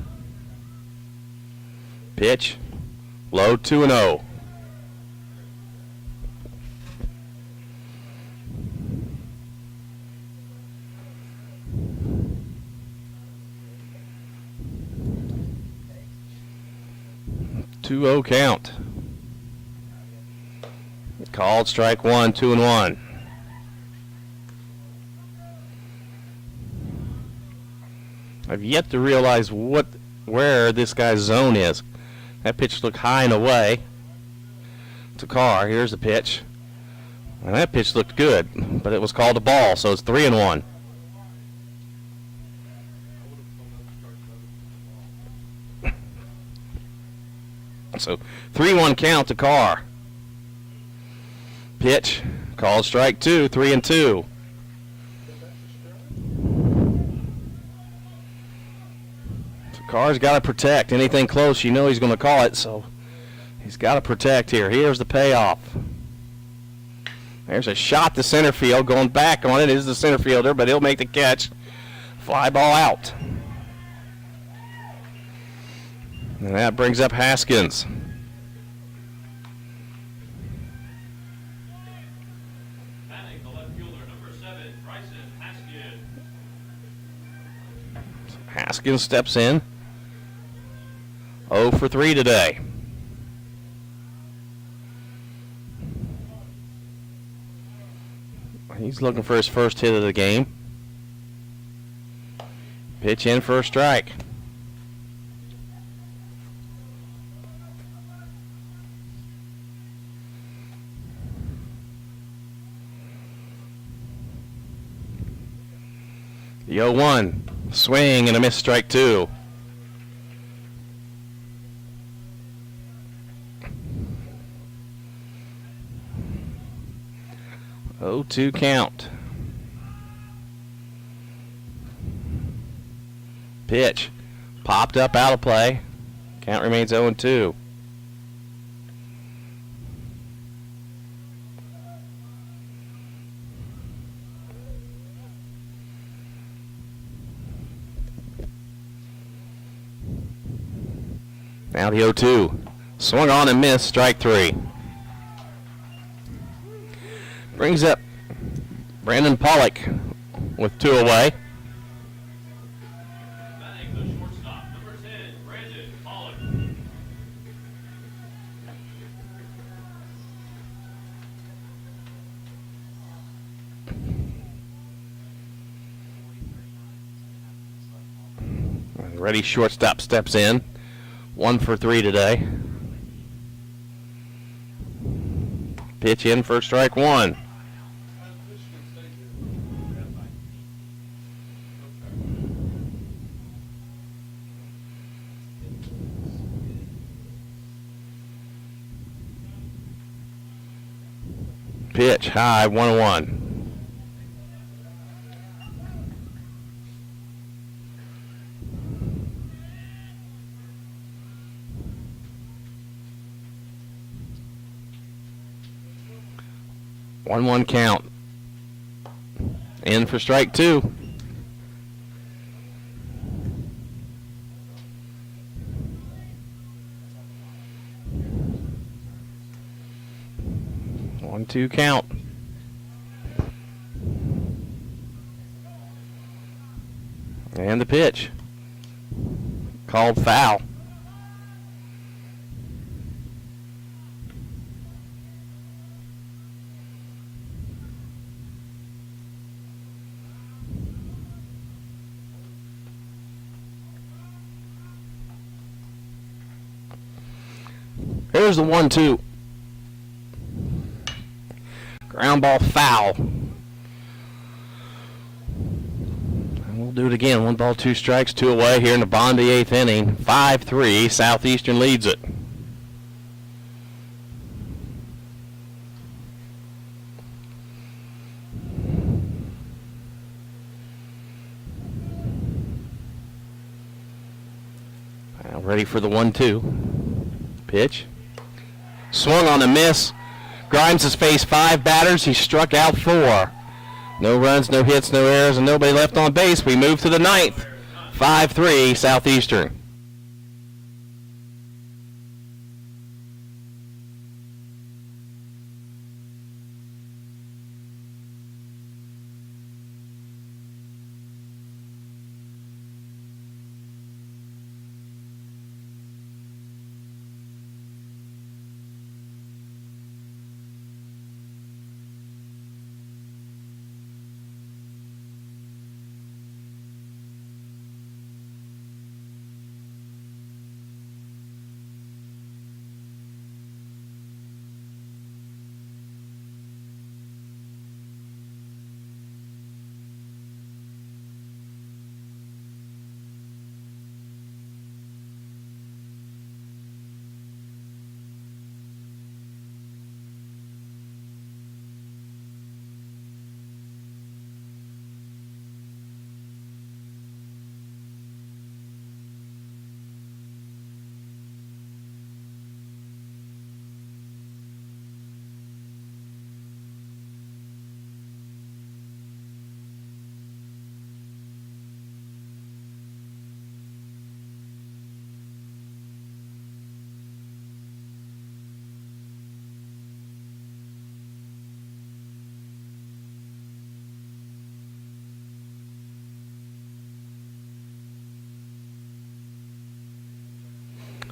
Pitch, low, 2-0. Count. Called strike 1, 2-1. I've yet to realize where this guy's zone is. That pitch looked high and away to Carr. Here's the pitch. And that pitch looked good, but it was called a ball, so it's 3-1. So 3-1 count to Carr. Pitch, called strike 2, 3-2. So Carr's got to protect. Anything close, you know he's going to call it, so he's got to protect here. Here's the payoff. There's a shot to center field. Going back on it is the center fielder, but he'll make the catch. Fly ball out. And that brings up Haskins. Batting the left fielder, number 7, Bryson Haskins. Haskins steps in. 0 for 3 today. He's looking for his first hit of the game. Pitch in for a strike. The 0-1, swing and a miss, strike 2. Oh, 2 count. Pitch, popped up, out of play. Count remains 0-2. Now the 0-2. Swung on and missed, strike 3. Brings up Brandon Pollock with 2 away. Batting the shortstop, number 10, Brandon Pollock. Reddies shortstop steps in. 1 for 3 today. Pitch in for strike 1. Pitch high, 1-1. One count. In for strike 2. One, 2 count. And the pitch. Called foul. Here's the 1-2. Ground ball foul. And we'll do it again. 1 ball, 2 strikes, 2 away here in the bottom of the 8th inning. 5-3. Southeastern leads it. Now ready for the 1-2. Pitch. Swung on a miss. Grimes has faced 5 batters. He struck out 4. No runs, no hits, no errors, and nobody left on base. We move to the 9th. 5-3 Southeastern.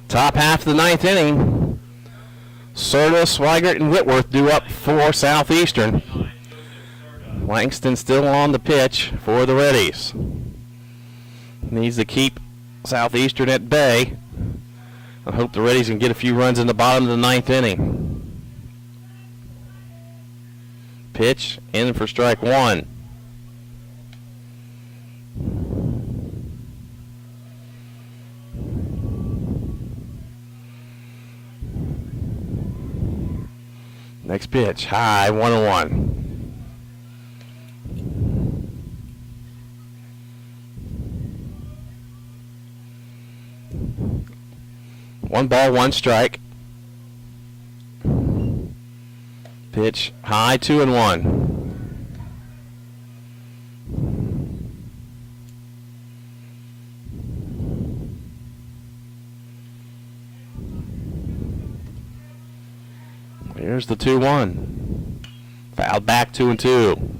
Top half of the 9th inning. Serta, Swigert, and Whitworth due up for Southeastern. Langston still on the pitch for the Reddies. Needs to keep Southeastern at bay. I hope the Reddies can get a few runs in the bottom of the 9th inning. Pitch in for strike 1. Next pitch, high, 1-1. One ball, 1 strike. Pitch, high, 2-1. Here's the 2-1. Fouled back, 2-2.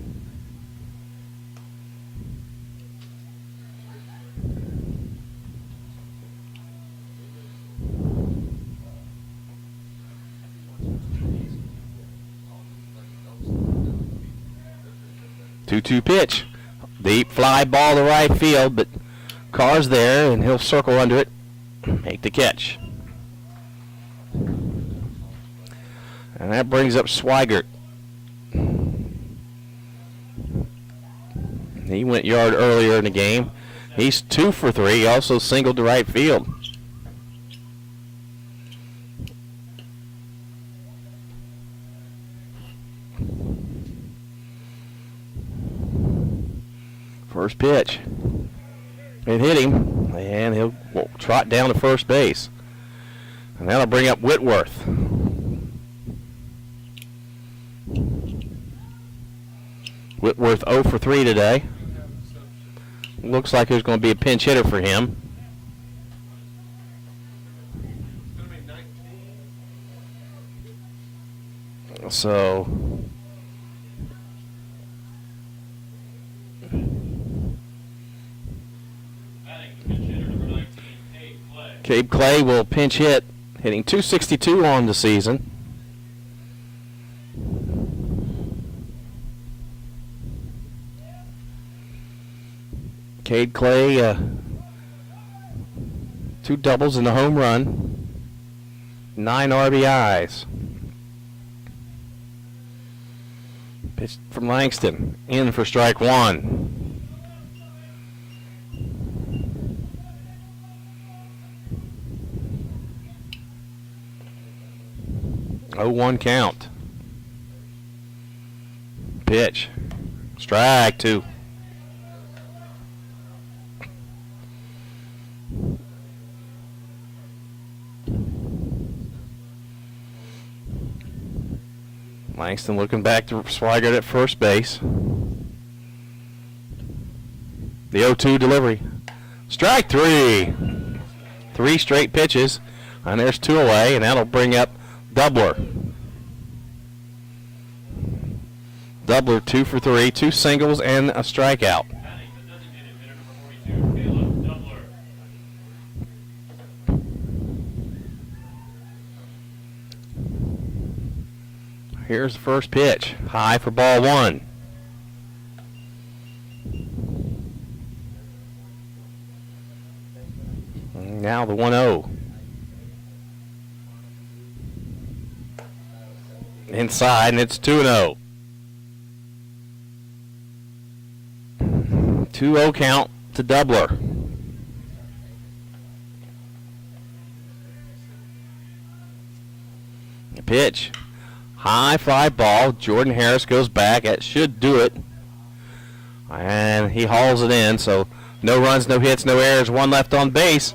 Two-two pitch. Deep fly ball to right field, but Carr's there, and he'll circle under it, make the catch. And that brings up Swigert. He went yard earlier in the game. He's 2 for 3. He also singled to right field. First pitch. It hit him, and he'll trot down to first base. And that'll bring up Whitworth. Whitworth 0 for 3 today. Looks like there's going to be a pinch hitter for him. So Cabe Clay will pinch hit, hitting .262 on the season. Cade Clay, 2 doubles and a home run, 9 RBIs. Pitch from Langston, in for strike 1. 0-1 count. Pitch. Strike 2. Langston looking back to Swigert at first base. The 0-2 delivery. Strike 3. 3 straight pitches. And there's 2 away, and that'll bring up Doubler. Doubler 2 for 3, 2 singles and a strikeout. Here's the first pitch. High for ball 1. Now the 1-0. Inside, and it's 2-0. 2-0 count to Doubler. The pitch. High fly ball. Jordan Harris goes back. That should do it. And he hauls it in, so no runs, no hits, no errors, 1 left on base.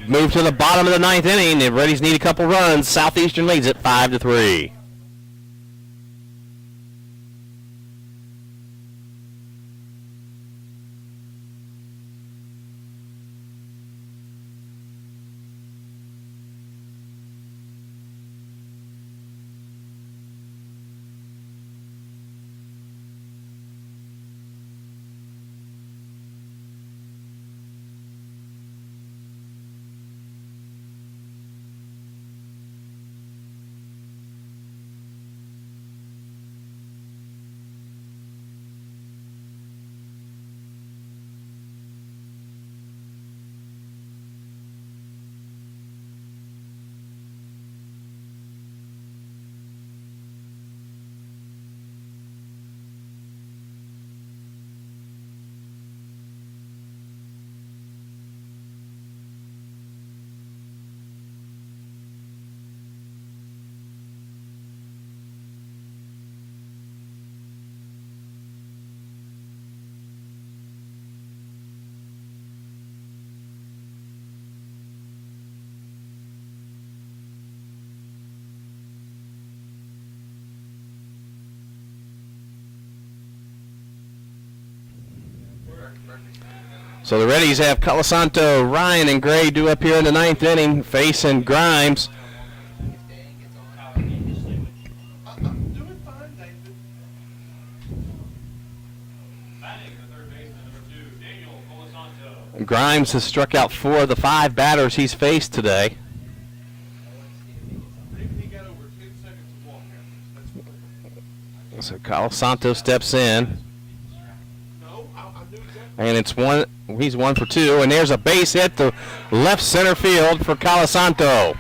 Move to the bottom of the 9th inning. The Reddies need a couple runs. Southeastern leads it 5-3. So the Reddies have Colasanto, Ryan, and Gray due up here in the 9th inning, facing Grimes. Grimes has struck out 4 of the 5 batters he's faced today. So Colasanto steps in. And it's he's 1 for 2, and there's a base hit to left center field for Colasanto.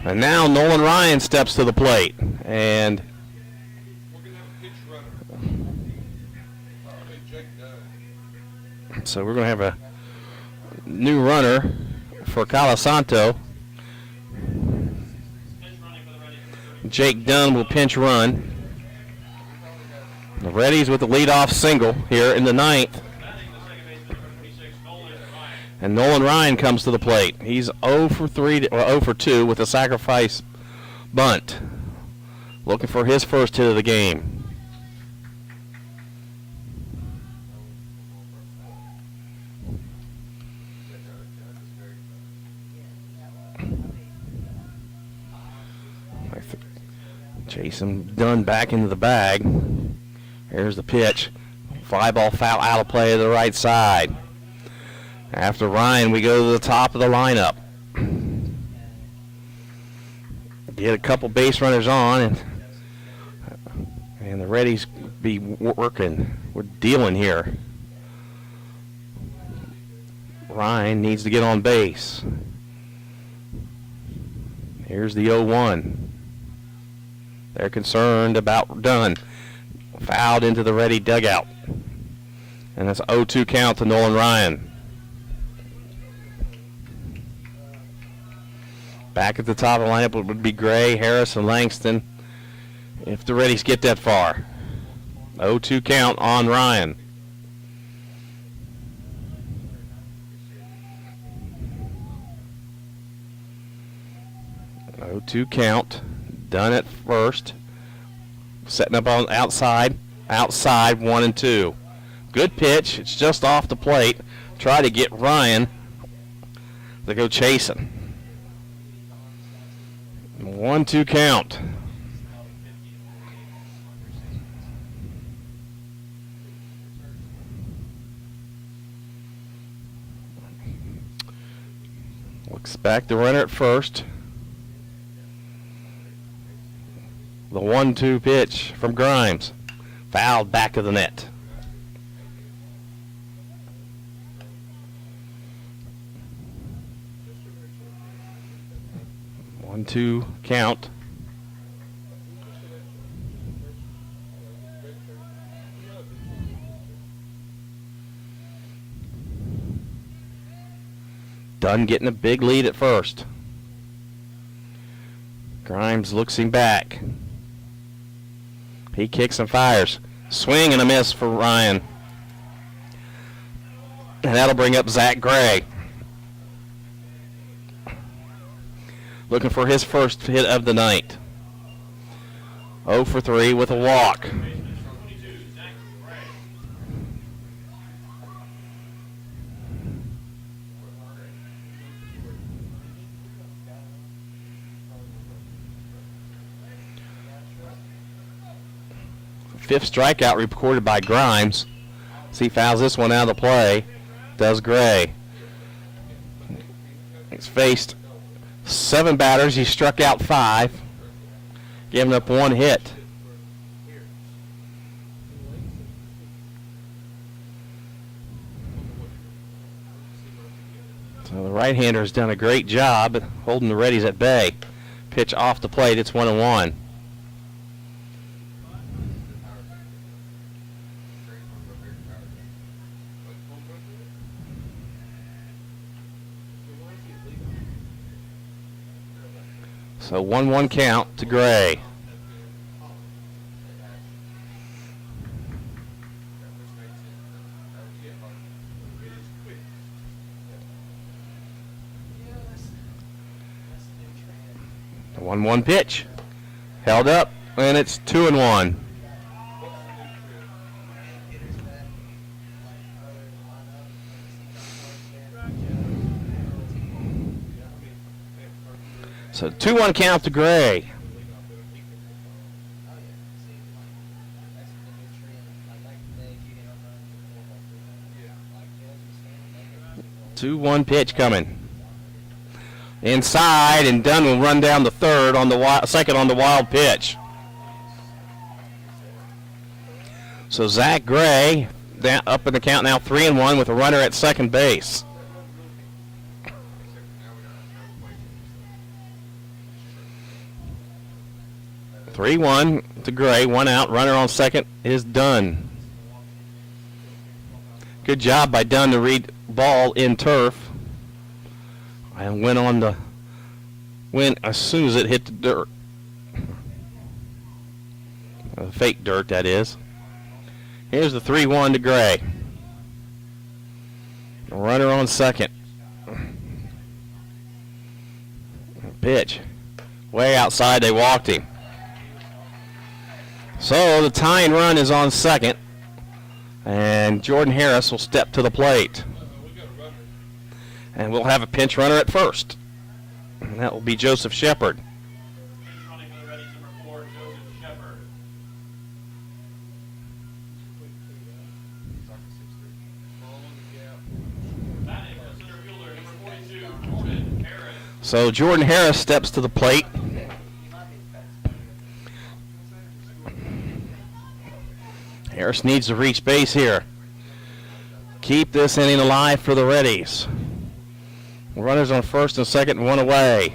And now Nolan Ryan steps to the plate, and so we're going to have a new runner for Colasanto. Jake Dunn will pinch run. The Reddies with the leadoff single here in the 9th. And Nolan Ryan comes to the plate. He's 0 for 3 or 0 for 2 with a sacrifice bunt. Looking for his first hit of the game. Jason Dunn back into the bag. Here's the pitch. Fly ball foul out of play to the right side. After Ryan, we go to the top of the lineup. Get a couple base runners on, and the Reddies be working. We're dealing here. Ryan needs to get on base. Here's the 0-1. They're concerned about Dunn. Fouled into the Reddy dugout. And that's 0-2 count to Nolan Ryan. Back at the top of the lineup would be Gray, Harris, and Langston if the Reddies get that far. 0-2 count on Ryan. Oh, 2 count. Done at first. Setting up on outside. Outside, 1 and 2. Good pitch. It's just off the plate. Try to get Ryan to go chasing. 1-2 count. Looks back the runner at first. The 1-2 pitch from Grimes. Fouled back of the net. One, 2 count. Dunn getting a big lead at first. Grimes looks him back. He kicks and fires. Swing and a miss for Ryan. And that'll bring up Zach Gray. Looking for his first hit of the night. 0 for 3 with a walk. Fifth strikeout recorded by Grimes. As he fouls this one out of the play. Does Gray. He's faced 7 batters. He struck out 5. Giving up 1 hit. So the right-hander has done a great job holding the Reddies at bay. Pitch off the plate. It's 1-1. So 1-1 count to Gray. The 1-1 pitch. Held up, and it's 2-1. So 2-1 count to Gray. Two-one pitch coming. Inside, and Dunn will run down the third on the second on the wild pitch. So Zach Gray up in the count now 3-1 with a runner at second base. Three-one to Gray, 1 out. Runner on second is Dunn. Good job by Dunn to read ball in turf. And went as soon as it hit the dirt. Fake dirt, that is. Here's the 3-1 to Gray. Runner on second. Pitch. Way outside, they walked him. So the tying run is on second, and Jordan Harris will step to the plate. And we'll have a pinch runner at first. And that will be Joseph Shepard. Running for the Reddies, number 4, Joseph Shepard. Batting the center fielder, number 42, Jordan Harris. So Jordan Harris steps to the plate. Harris needs to reach base here. Keep this inning alive for the Reddies. Runners on first and second, 1 away.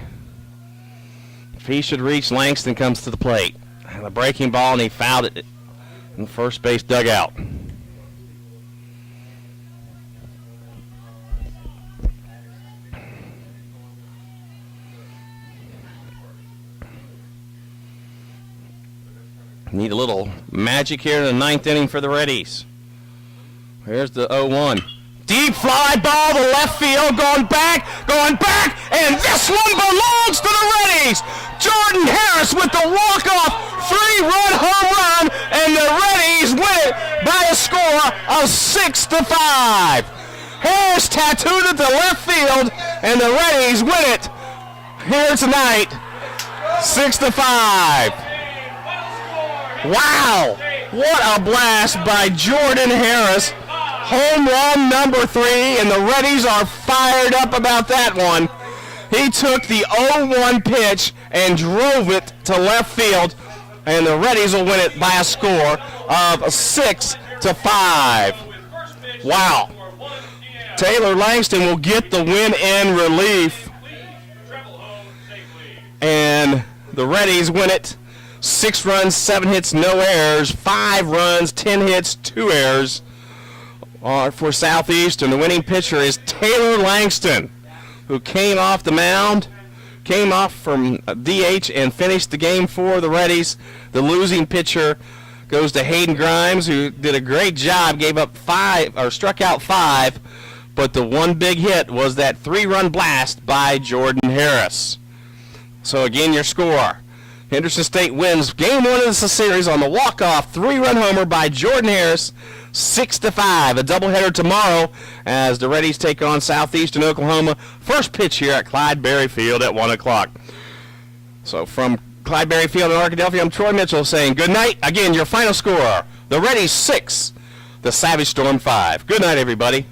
If he should reach, Langston comes to the plate. And a breaking ball, and he fouled it in the first base dugout. Need a little magic here in the ninth inning for the Reddies. Here's the 0-1. Deep fly ball to left field, going back, and this one belongs to the Reddies. Jordan Harris with the walk-off three-run home run, and the Reddies win it by a score of 6-5. Harris tattooed it to left field, and the Reddies win it here tonight, 6-5. Wow, what a blast by Jordan Harris. Home run number 3, and the Reddies are fired up about that one. He took the 0-1 pitch and drove it to left field, and the Reddies will win it by a score of 6-5. Wow. Taylor Langston will get the win in relief, and the Reddies win it. 6 runs, 7 hits, no errors. 5 runs, 10 hits, 2 errors. For Southeastern, the winning pitcher is Taylor Langston, who came off the mound, came off from DH and finished the game for the Reddies. The losing pitcher goes to Hayden Grimes, who did a great job, gave up 5 or struck out 5, but the one big hit was that 3-run blast by Jordan Harris. So again, your score. Henderson State wins Game 1 of the series on the walk-off 3-run homer by Jordan Harris, 6-5. A doubleheader tomorrow as the Reddies take on Southeastern Oklahoma. First pitch here at Clyde-Berry Field at 1 o'clock. So from Clyde-Berry Field in Arkadelphia, I'm Troy Mitchell saying good night. Again, your final score, the Reddies 6, the Savage Storm 5. Good night, everybody.